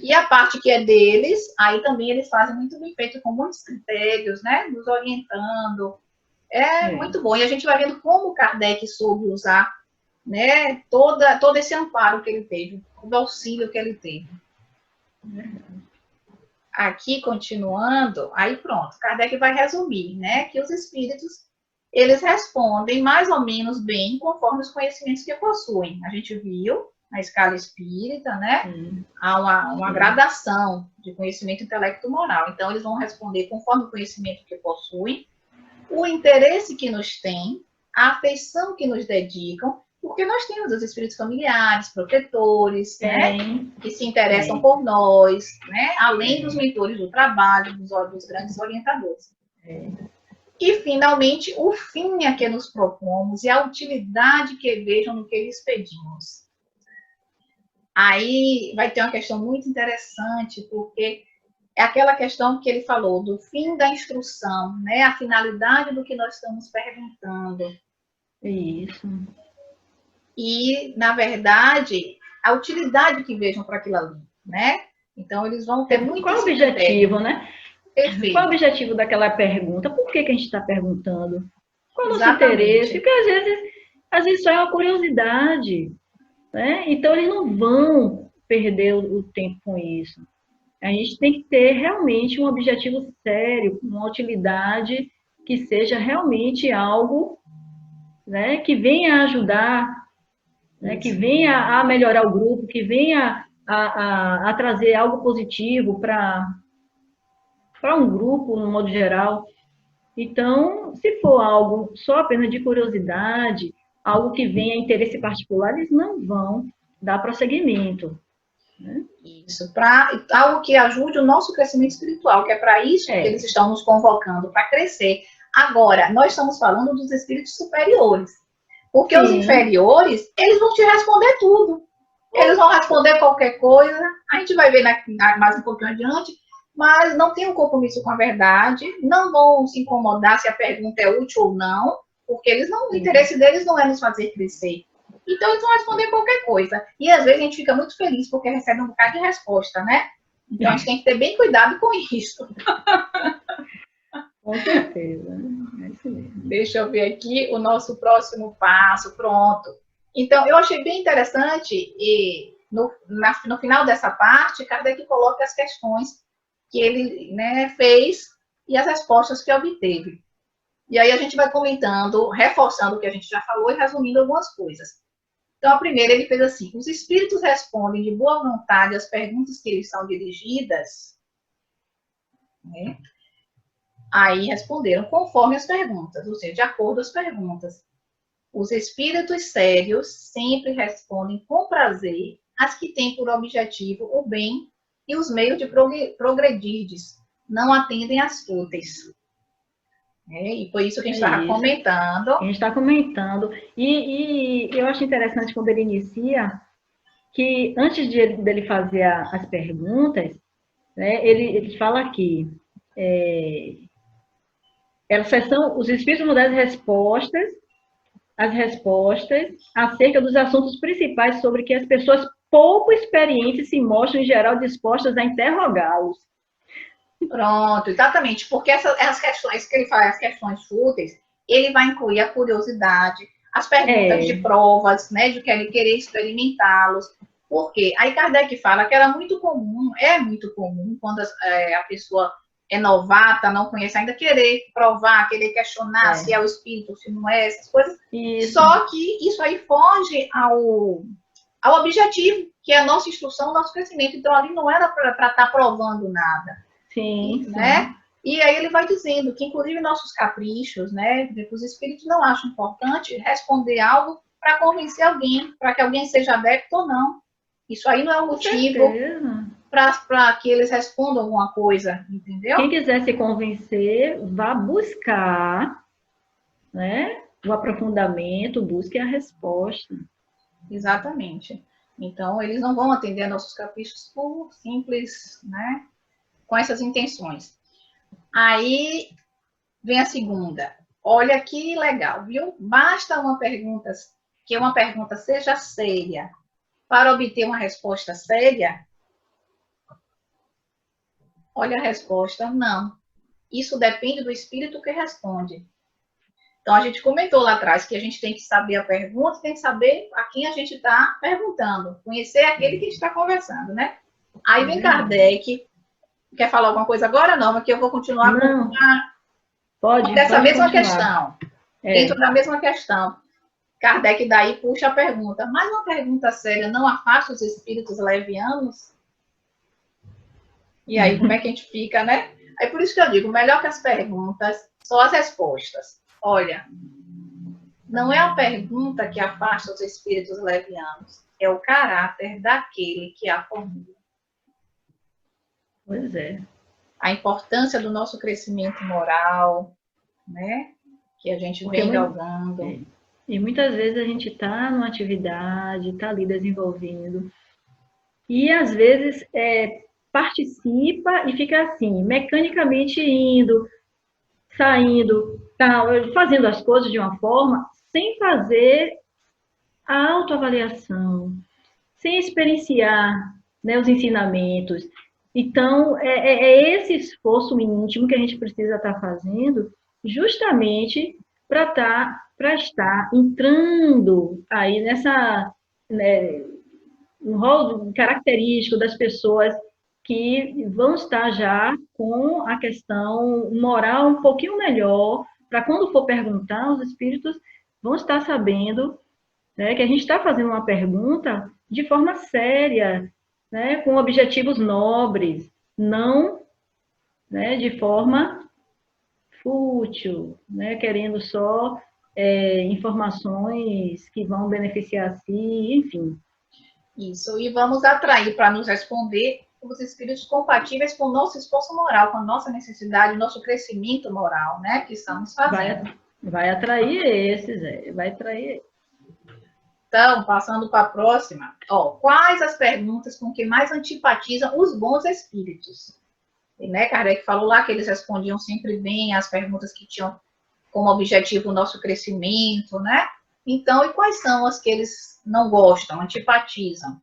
E a parte que é deles, aí também eles fazem muito bem feito, com muitos critérios, né? Nos orientando. Muito bom. E a gente vai vendo como Kardec soube usar, né, todo esse amparo que ele teve, o auxílio que ele teve. Aqui, continuando, aí pronto, Kardec vai resumir, né, que os espíritos, eles respondem mais ou menos bem conforme os conhecimentos que possuem. A gente viu na escala espírita, né, há uma gradação de conhecimento intelecto-moral. Então, eles vão responder conforme o conhecimento que possuem, o interesse que nos têm, a afeição que nos dedicam, porque nós temos os espíritos familiares, protetores, né, que se interessam por nós, né, além dos mentores do trabalho, dos grandes orientadores. E, finalmente, o fim a que nos propomos e a utilidade que vejam no que lhes pedimos. Aí vai ter uma questão muito interessante, porque é aquela questão que ele falou, do fim da instrução, né, a finalidade do que nós estamos perguntando. Isso. E, na verdade, a utilidade que vejam para aquilo ali, né? Então, eles vão ter muito... Qual o objetivo, né? Perfeito. Qual o objetivo daquela pergunta? Por que a gente está perguntando? Qual o nosso interesse? Porque, às vezes só é uma curiosidade, né? Então, eles não vão perder o tempo com isso. A gente tem que ter realmente um objetivo sério, uma utilidade que seja realmente algo, né, que venha ajudar, né, que venha a melhorar o grupo, que venha a trazer algo positivo para um grupo, no modo geral. Então, se for algo só apenas de curiosidade, algo que venha a interesse particular, eles não vão dar prosseguimento. Né? Isso, para algo que ajude o nosso crescimento espiritual, que é para isso que eles estão nos convocando, para crescer. Agora, nós estamos falando dos espíritos superiores. Porque os inferiores, eles vão te responder tudo. Eles vão responder qualquer coisa. A gente vai ver mais um pouquinho adiante, mas não tem um compromisso com a verdade, não vão se incomodar se a pergunta é útil ou não, porque eles não, o interesse deles não é nos fazer crescer. Então, eles vão responder qualquer coisa. E, às vezes, a gente fica muito feliz porque recebe um bocado de resposta, né? Então, a gente tem que ter bem cuidado com isso. Com certeza. É isso mesmo. Deixa eu ver aqui o nosso próximo passo. Pronto. Então, eu achei bem interessante, e no final dessa parte, Kardec coloca as questões que ele, né, fez e as respostas que obteve. E aí a gente vai comentando, reforçando o que a gente já falou e resumindo algumas coisas. Então, a primeira, ele fez assim: os espíritos respondem de boa vontade às perguntas que lhes são dirigidas, né? Aí responderam conforme as perguntas, ou seja, de acordo às perguntas. Os espíritos sérios sempre respondem com prazer às que têm por objetivo o bem e os meios de progredirdes. Não atendem às fúteis. E foi isso que a gente estava comentando. A gente está comentando. E eu acho interessante quando ele inicia, que antes dele fazer as perguntas, né, ele fala aqui, essas são os espíritos vão dar as respostas acerca dos assuntos principais sobre que as pessoas pouco experientes se mostram, em geral, dispostas a interrogá-los. Pronto, exatamente, porque as questões que ele faz, as questões fúteis, ele vai incluir a curiosidade, as perguntas de provas, né, de que ele querer experimentá-los. Por quê? Aí Kardec fala que era muito comum, é muito comum, quando a pessoa é novata, não conhece ainda, querer provar, querer questionar se é o espírito, se não é, essas coisas. Isso. Só que isso aí foge ao objetivo, que é a nossa instrução, o nosso crescimento. Então, ali não era para estar provando nada. Sim, né? sim. E aí ele vai dizendo que, inclusive, nossos caprichos, né? Os espíritos não acham importante responder algo para convencer alguém, para que alguém seja adepto ou não. Isso aí não é um motivo para que eles respondam alguma coisa, entendeu? Quem quiser se convencer, vá buscar, né, o aprofundamento, busque a resposta. Exatamente. Então, eles não vão atender a nossos caprichos por simples, né, com essas intenções. Aí vem a segunda. Olha que legal, viu? Basta que uma pergunta seja séria para obter uma resposta séria? Olha a resposta, não. Isso depende do espírito que responde. Então, a gente comentou lá atrás que a gente tem que saber a pergunta, tem que saber a quem a gente está perguntando, conhecer aquele que a gente está conversando, né? Aí vem Kardec. Quer falar alguma coisa agora? Não, mas que eu vou continuar com dessa mesma continuar. Questão. Dentro da mesma questão. Kardec daí puxa a pergunta. Mas uma pergunta séria não afasta os espíritos levianos? E aí, como é que a gente fica, né? É por isso que eu digo, melhor que as perguntas são as respostas. Olha, não é a pergunta que afasta os espíritos levianos, é o caráter daquele que a formula. Pois é. A importância do nosso crescimento moral, né? Que a gente vem galgando. E muitas vezes a gente está numa atividade, está ali desenvolvendo, e às vezes participa e fica assim, mecanicamente indo, saindo, fazendo as coisas de uma forma, sem fazer a autoavaliação, sem experienciar, né, os ensinamentos. Então, é esse esforço íntimo que a gente precisa estar fazendo, justamente para estar entrando aí nessa, né, um rol característico das pessoas que vão estar já com a questão moral um pouquinho melhor, para quando for perguntar, os espíritos vão estar sabendo, né, que a gente está fazendo uma pergunta de forma séria, né, com objetivos nobres, não, né, de forma fútil, né, querendo só informações que vão beneficiar a si, enfim. Isso, e vamos atrair para nos responder os espíritos compatíveis com o nosso esforço moral, com a nossa necessidade, nosso crescimento moral, né, que estamos fazendo. Vai atrair esses, vai atrair. Então, passando para a próxima, quais as perguntas com que mais antipatizam os bons espíritos? E, né, Kardec falou lá que eles respondiam sempre bem às perguntas que tinham como objetivo o nosso crescimento, né? Então, e quais são as que eles não gostam, antipatizam?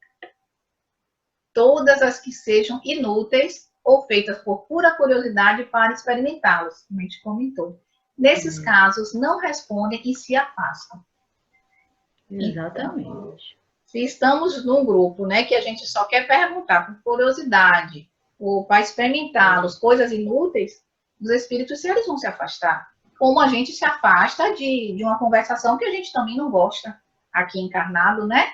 Todas as que sejam inúteis ou feitas por pura curiosidade para experimentá-los, como a gente comentou. Nesses casos, não respondem e se afastam. Exatamente. Então, se estamos num grupo, né, que a gente só quer perguntar por curiosidade, ou para experimentá-los, coisas inúteis, os espíritos, eles vão se afastar. Como a gente se afasta de uma conversação que a gente também não gosta aqui encarnado, né?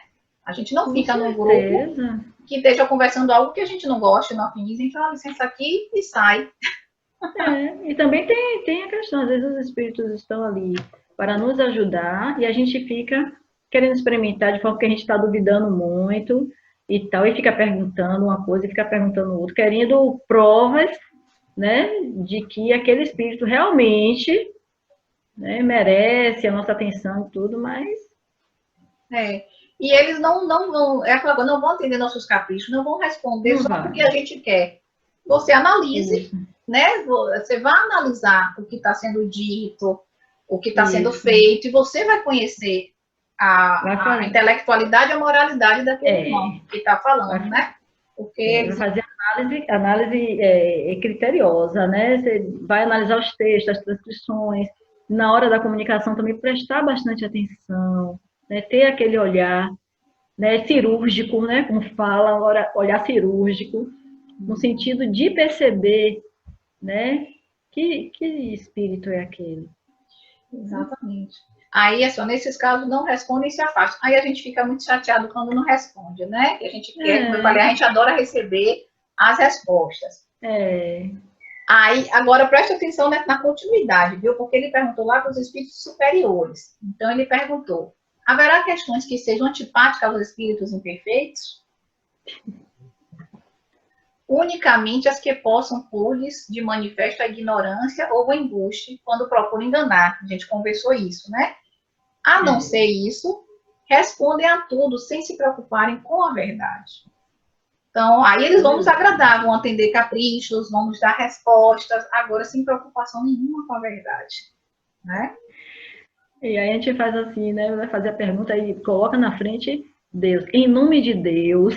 A gente não fica num grupo que esteja conversando algo que a gente não gosta, não afiniza, a gente dá licença aqui e sai. E também tem a questão, às vezes os espíritos estão ali para nos ajudar e a gente fica querendo experimentar de forma que a gente está duvidando muito e tal, e fica perguntando uma coisa e fica perguntando outra, querendo provas, né, de que aquele espírito realmente, né, merece a nossa atenção e tudo, mas... E eles não vão atender nossos caprichos, não vão responder só porque a gente quer. Você analise, né? Você vai analisar o que está sendo dito, o que está sendo feito, e você vai conhecer a intelectualidade e a moralidade daquele irmão que está falando, né? Porque vai fazer Análise criteriosa, né? Você vai analisar os textos, as transcrições, na hora da comunicação também prestar bastante atenção, né? Ter aquele olhar, né, cirúrgico, né? Como fala, agora, olhar cirúrgico, no sentido de perceber, né? Que espírito é aquele. Exatamente. Aí, assim, nesses casos, não respondem e se afastam. Aí a gente fica muito chateado quando não responde, né? Que a gente quer, como eu falei, a gente adora receber as respostas. Aí, agora, presta atenção na continuidade, viu? Porque ele perguntou lá para os espíritos superiores. Então, ele perguntou, haverá questões que sejam antipáticas aos espíritos imperfeitos? Unicamente as que possam pôr-lhes de manifesto a ignorância ou o embuste quando procuram enganar. A gente conversou isso, né? A não ser isso, respondem a tudo sem se preocuparem com a verdade. Então, aí eles vão nos agradar, vão atender caprichos, vão nos dar respostas, agora sem preocupação nenhuma com a verdade, né? E aí a gente faz assim, né? Vai fazer a pergunta e coloca na frente Deus. Em nome de Deus,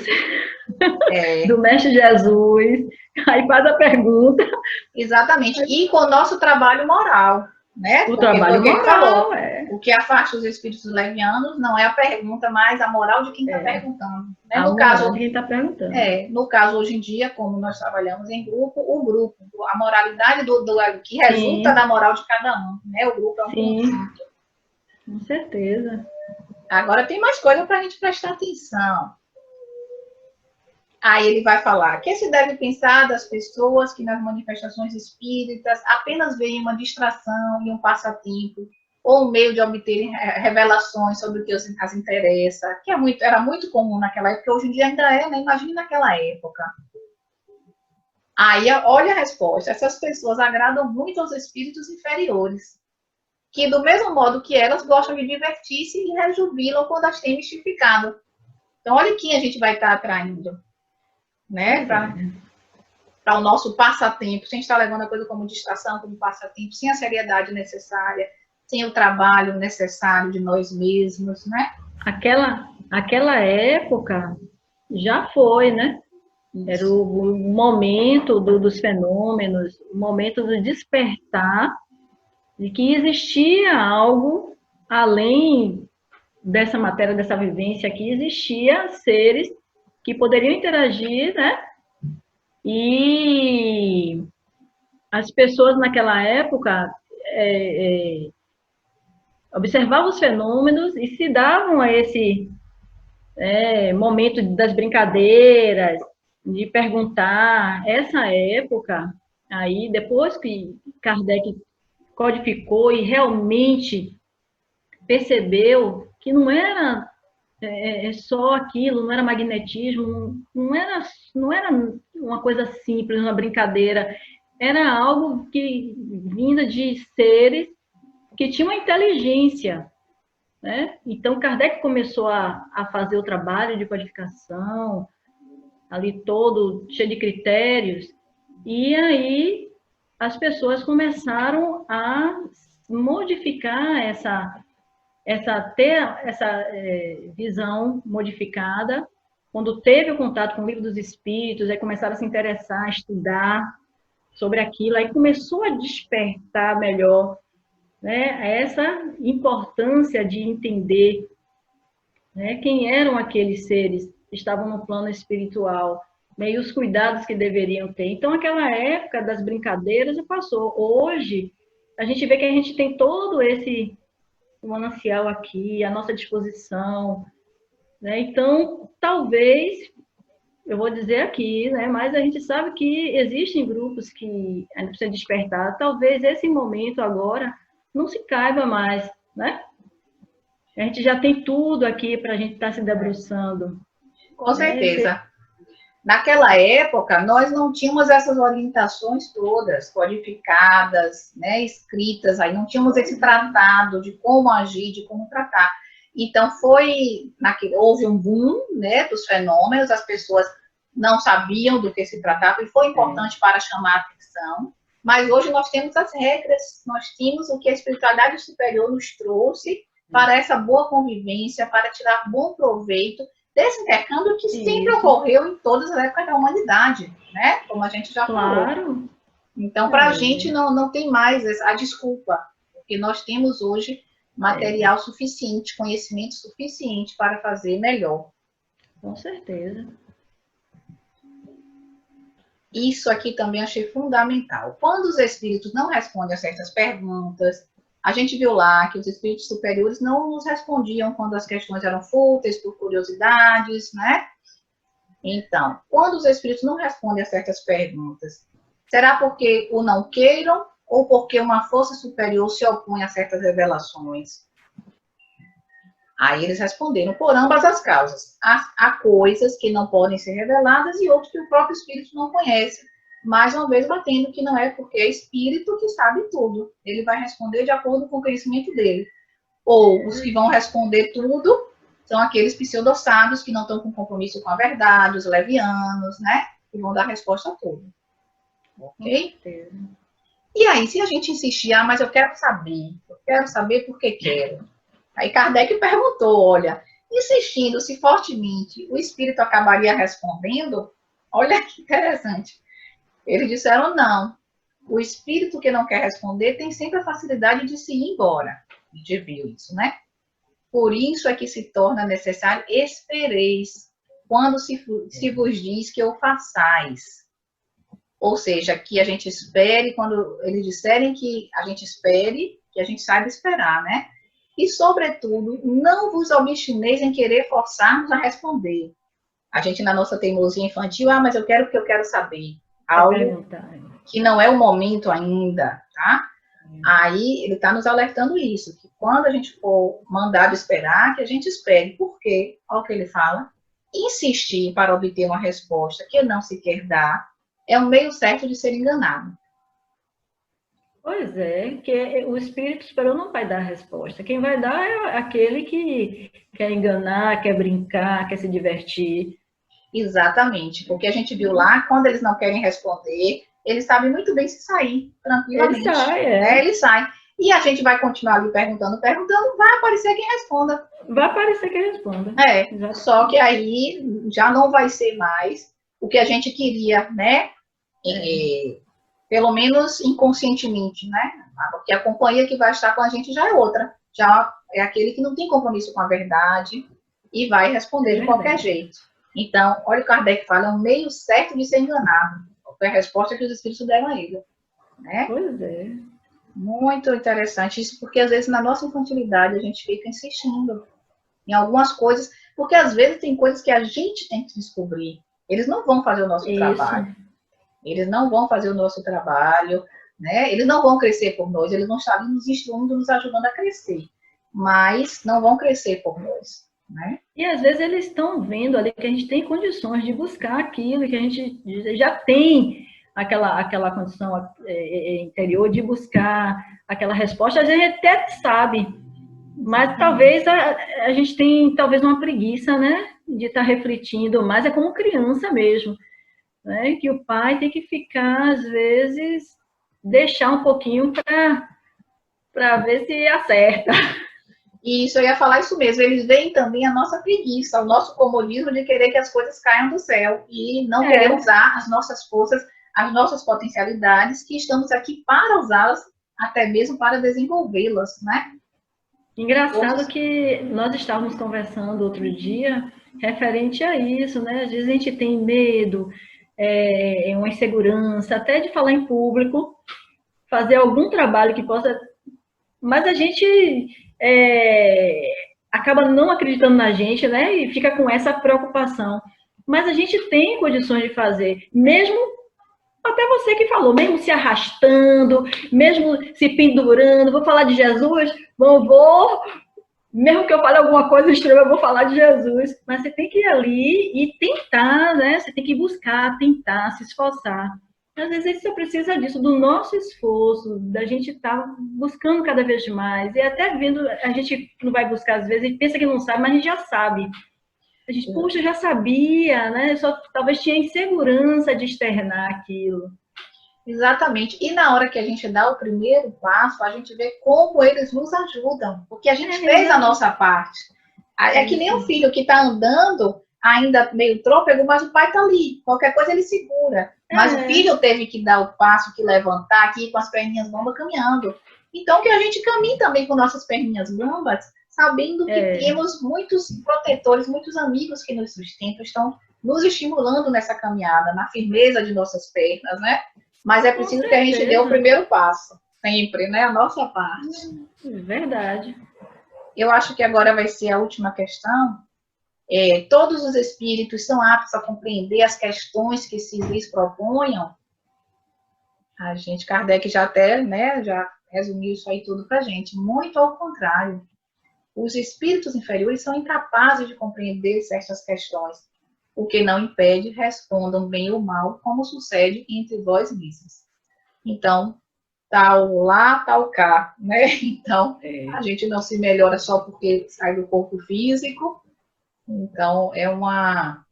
do Mestre Jesus, aí faz a pergunta. Exatamente. E com o nosso trabalho moral, né? O trabalho moral, falou, o que afasta os espíritos levianos não é a pergunta, mas a moral de quem está perguntando. Né? No caso, de quem está perguntando. No caso, hoje em dia, como nós trabalhamos em grupo, a moralidade do que resulta da moral de cada um, né? O grupo é um conjunto. Com certeza. Agora tem mais coisa para a gente prestar atenção. Aí ele vai falar, que se deve pensar das pessoas que nas manifestações espíritas apenas veem uma distração e um passatempo, ou um meio de obterem revelações sobre o que as interessa, que era muito comum naquela época, hoje em dia ainda é, né? Imagine naquela época. Aí, olha a resposta, essas pessoas agradam muito aos espíritos inferiores, que do mesmo modo que elas gostam de divertir-se e rejubilam quando as têm mistificado. Então, olha quem a gente vai estar atraindo, né? Para o nosso passatempo, sem estar levando a coisa como distração, como passatempo, sem a seriedade necessária, sem o trabalho necessário de nós mesmos, né? Aquela época já foi, né? Era o momento dos fenômenos, o momento do despertar de que existia algo além dessa matéria, dessa vivência aqui, existia seres que poderiam interagir, né? E as pessoas naquela época observavam os fenômenos e se davam a esse momento das brincadeiras, de perguntar. Essa época, aí, depois que Kardec codificou e realmente percebeu que não era só aquilo, não era magnetismo, não era uma coisa simples, uma brincadeira, era algo que vinda de seres que tinham uma inteligência, né? Então Kardec começou a fazer o trabalho de codificação, ali todo cheio de critérios, e aí as pessoas começaram a modificar ter essa visão modificada. Quando teve o contato com o Livro dos Espíritos, aí começaram a se interessar, a estudar sobre aquilo, aí começou a despertar melhor, né, essa importância de entender, né, quem eram aqueles seres que estavam no plano espiritual, né, e os cuidados que deveriam ter. Então, aquela época das brincadeiras já passou. Hoje, a gente vê que a gente tem todo esse manancial aqui, à nossa disposição, né? Então, talvez, eu vou dizer aqui, né? Mas a gente sabe que existem grupos que a gente precisa despertar. Talvez esse momento agora não se caiba mais, né? A gente já tem tudo aqui para a gente estar se debruçando. Com certeza. Naquela época, nós não tínhamos essas orientações todas codificadas, né, escritas, aí não tínhamos esse tratado de como agir, de como tratar. Então, houve um boom, né, dos fenômenos, as pessoas não sabiam do que se tratava, e foi importante para chamar a atenção, mas hoje nós temos as regras, nós temos o que a espiritualidade superior nos trouxe para essa boa convivência, para tirar bom proveito desse intercâmbio que sempre Isso. ocorreu em todas as épocas da humanidade, né? Como a gente já falou. Claro. Então, para a É. gente não tem mais a desculpa, porque nós temos hoje material suficiente, conhecimento suficiente para fazer melhor. Com certeza. Isso aqui também achei fundamental. Quando os espíritos não respondem a certas perguntas, a gente viu lá que os espíritos superiores não nos respondiam quando as questões eram fúteis, por curiosidades, né? Então, quando os espíritos não respondem a certas perguntas, será porque o não queiram ou porque uma força superior se opõe a certas revelações? Aí eles responderam por ambas as causas. Há coisas que não podem ser reveladas e outras que o próprio espírito não conhece. Mais uma vez, batendo que não é porque é espírito que sabe tudo. Ele vai responder de acordo com o conhecimento dele. Ou os que vão responder tudo são aqueles pseudossábios que não estão com compromisso com a verdade, os levianos, né? Que vão dar resposta a tudo. Ok? E aí, se a gente insistir, mas eu quero saber porque quero. Aí Kardec perguntou, olha, insistindo-se fortemente, o espírito acabaria respondendo? Olha que interessante. Eles disseram não. O espírito que não quer responder tem sempre a facilidade de se ir embora. A gente viu isso, né? Por isso é que se torna necessário espereis quando se vos diz que o façais. Ou seja, que a gente espere, quando eles disserem que a gente espere, que a gente saiba esperar, né? E, sobretudo, não vos obstineis em querer forçar-nos a responder. A gente, na nossa teimosia infantil, mas eu quero porque eu quero saber. Algo que não é o momento ainda, tá? Aí, ele está nos alertando isso, que quando a gente for mandado esperar, que a gente espere. Por quê? Olha o que ele fala. Insistir para obter uma resposta que não se quer dar é um meio certo de ser enganado. Pois é, que o espírito superior não vai dar a resposta. Quem vai dar é aquele que quer enganar, quer brincar, quer se divertir. Exatamente, porque a gente viu lá, quando eles não querem responder, eles sabem muito bem se sair tranquilamente. Eles saem. E a gente vai continuar ali perguntando, vai aparecer quem responda. Vai aparecer quem responda. Só que aí já não vai ser mais o que a gente queria, né? Pelo menos inconscientemente, né? Porque a companhia que vai estar com a gente já é outra. Já é aquele que não tem compromisso com a verdade e vai responder de qualquer jeito. Então, olha o que Kardec fala, é um meio certo de ser enganado. Foi a resposta que os espíritos deram a ele. Né? Pois é. Muito interessante isso, porque às vezes na nossa infantilidade a gente fica insistindo em algumas coisas, porque às vezes tem coisas que a gente tem que descobrir. Eles não vão fazer o nosso trabalho. Eles não vão fazer o nosso trabalho, né? Eles não vão crescer por nós, eles vão estar ali nos instruindo, nos ajudando a crescer, mas não vão crescer por nós, né? E às vezes eles estão vendo ali que a gente tem condições de buscar aquilo, que a gente já tem aquela condição interior de buscar aquela resposta, a gente até sabe, mas talvez a gente tem talvez uma preguiça, né? De estar refletindo, mas é como criança mesmo. Né, que o pai tem que ficar, às vezes, deixar um pouquinho para ver se acerta. Isso, eu ia falar isso mesmo. Eles veem também a nossa preguiça, o nosso comodismo de querer que as coisas caiam do céu e não querer usar as nossas forças, as nossas potencialidades, que estamos aqui para usá-las, até mesmo para desenvolvê-las, né? Engraçado que nós estávamos conversando outro dia referente a isso, né? Às vezes a gente tem medo, uma insegurança, até de falar em público, fazer algum trabalho que possa... Mas a gente acaba não acreditando na gente, né? E fica com essa preocupação. Mas a gente tem condições de fazer, mesmo... Até você que falou, mesmo se arrastando, mesmo se pendurando, vou falar de Jesus, mesmo que eu fale alguma coisa extrema, eu vou falar de Jesus. Mas você tem que ir ali e tentar, né? Você tem que buscar, tentar, se esforçar. Às vezes você precisa disso, do nosso esforço, da gente estar buscando cada vez mais. E até vendo, a gente não vai buscar às vezes, a gente pensa que não sabe, mas a gente já sabe. A gente, puxa, já sabia, né? Só talvez tinha insegurança de externar aquilo. Exatamente. E na hora que a gente dá o primeiro passo, a gente vê como eles nos ajudam. Porque a gente fez a nossa parte. É que nem um filho que está andando, ainda meio trôpego, mas o pai tá ali. Qualquer coisa ele segura. Mas o filho teve que dar o passo, que levantar aqui com as perninhas bambas caminhando. Então, que a gente caminhe também com nossas perninhas bambas, sabendo que temos muitos protetores, muitos amigos que nos sustentam, estão nos estimulando nessa caminhada, na firmeza de nossas pernas, né? Mas é preciso que a gente dê o primeiro passo, sempre, né? A nossa parte. Verdade. Eu acho que agora vai ser a última questão. Todos os espíritos são aptos a compreender as questões que se lhes proponham. A gente, Kardec já até, né, já resumiu isso aí tudo para a gente. Muito ao contrário. Os espíritos inferiores são incapazes de compreender certas questões, o que não impede respondam bem ou mal, como sucede entre vós mesmos. Então, tal lá, tal cá, né? Então, a gente não se melhora só porque sai do corpo físico. Então, a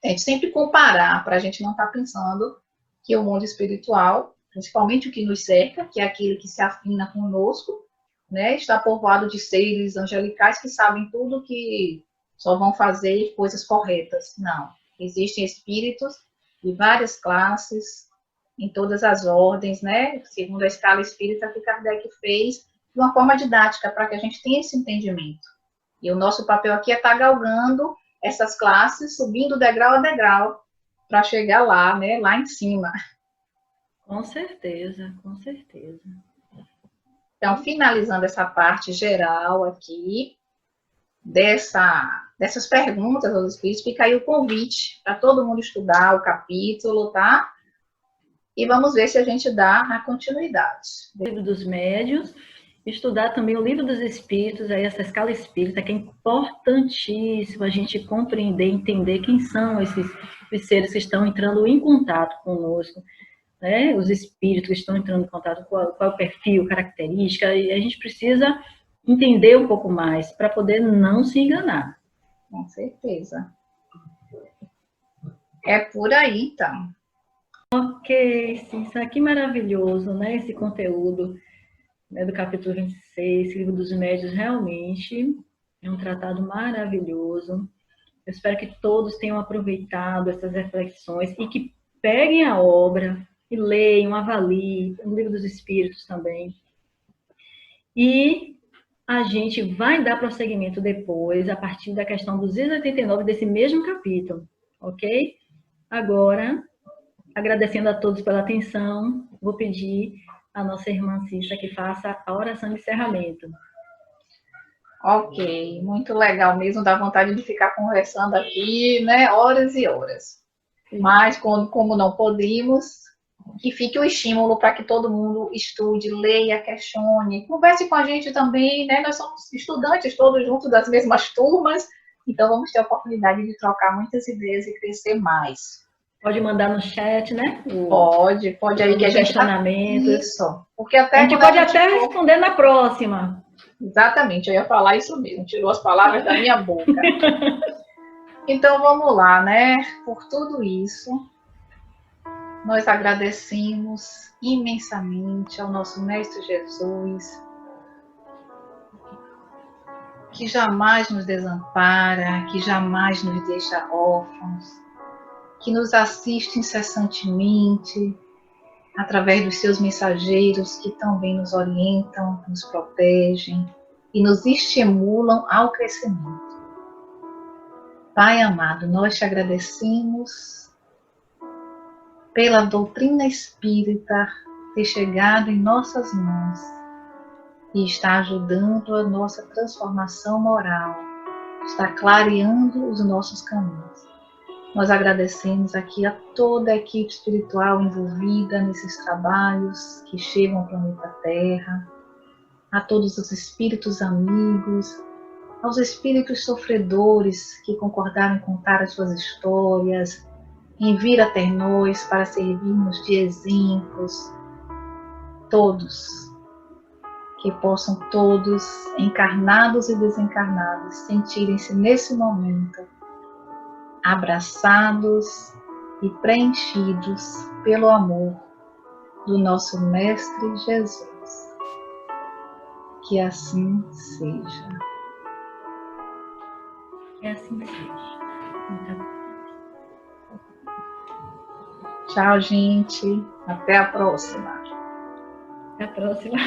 gente sempre comparar, para a gente não estar pensando que o mundo espiritual, principalmente o que nos cerca, que é aquele que se afina conosco, né, está povoado de seres angelicais que sabem tudo, que só vão fazer coisas corretas. Não. Existem espíritos de várias classes, em todas as ordens, né, segundo a escala espírita que Kardec fez, de uma forma didática, para que a gente tenha esse entendimento. E o nosso papel aqui é estar galgando essas classes, subindo degrau a degrau, para chegar lá, né, lá em cima. Com certeza, com certeza. Então, finalizando essa parte geral aqui, dessas perguntas aos espíritos, fica aí o convite para todo mundo estudar o capítulo, tá? E vamos ver se a gente dá a continuidade. O livro dos médiuns, estudar também o livro dos espíritos, aí essa escala espírita, que é importantíssimo a gente compreender, entender quem são esses seres que estão entrando em contato conosco, né? Os espíritos que estão entrando em contato, qual é o perfil, característica, e a gente precisa entender um pouco mais para poder não se enganar. Com certeza. É por aí, então. Ok, sim, isso aqui maravilhoso, né? Esse conteúdo, né, do capítulo 26, Livro dos Médiuns, realmente é um tratado maravilhoso. Eu espero que todos tenham aproveitado essas reflexões e que peguem a obra e leiam, avaliem, o Livro dos Espíritos também. E a gente vai dar prosseguimento depois, a partir da questão 289 desse mesmo capítulo, ok? Agora, agradecendo a todos pela atenção, vou pedir à nossa irmã Cissa que faça a oração de encerramento. Ok, muito legal mesmo, dá vontade de ficar conversando aqui, né, horas e horas. Sim. Mas, como não podemos, que fique o estímulo para que todo mundo estude, leia, questione, converse com a gente também, né, nós somos estudantes todos juntos das mesmas turmas, então vamos ter a oportunidade de trocar muitas ideias e crescer mais. Pode mandar no chat, né? Pode aí que a gente... questionamentos. Isso, porque até a gente pode até responder na próxima. Exatamente, eu ia falar isso mesmo, tirou as palavras da minha boca. Então vamos lá, né? Por tudo isso, nós agradecemos imensamente ao nosso Mestre Jesus, que jamais nos desampara, que jamais nos deixa órfãos, que nos assiste incessantemente, através dos seus mensageiros que também nos orientam, nos protegem e nos estimulam ao crescimento. Pai amado, nós te agradecemos pela doutrina espírita ter chegado em nossas mãos e está ajudando a nossa transformação moral, está clareando os nossos caminhos. Nós agradecemos aqui a toda a equipe espiritual envolvida nesses trabalhos que chegam ao planeta Terra, a todos os espíritos amigos, aos espíritos sofredores que concordaram em contar as suas histórias, em vir até nós para servirmos de exemplos, todos, que possam todos, encarnados e desencarnados, sentirem-se nesse momento abraçados e preenchidos pelo amor do nosso Mestre Jesus. Que assim seja. Que assim seja. Tchau, gente. Até a próxima. Até a próxima.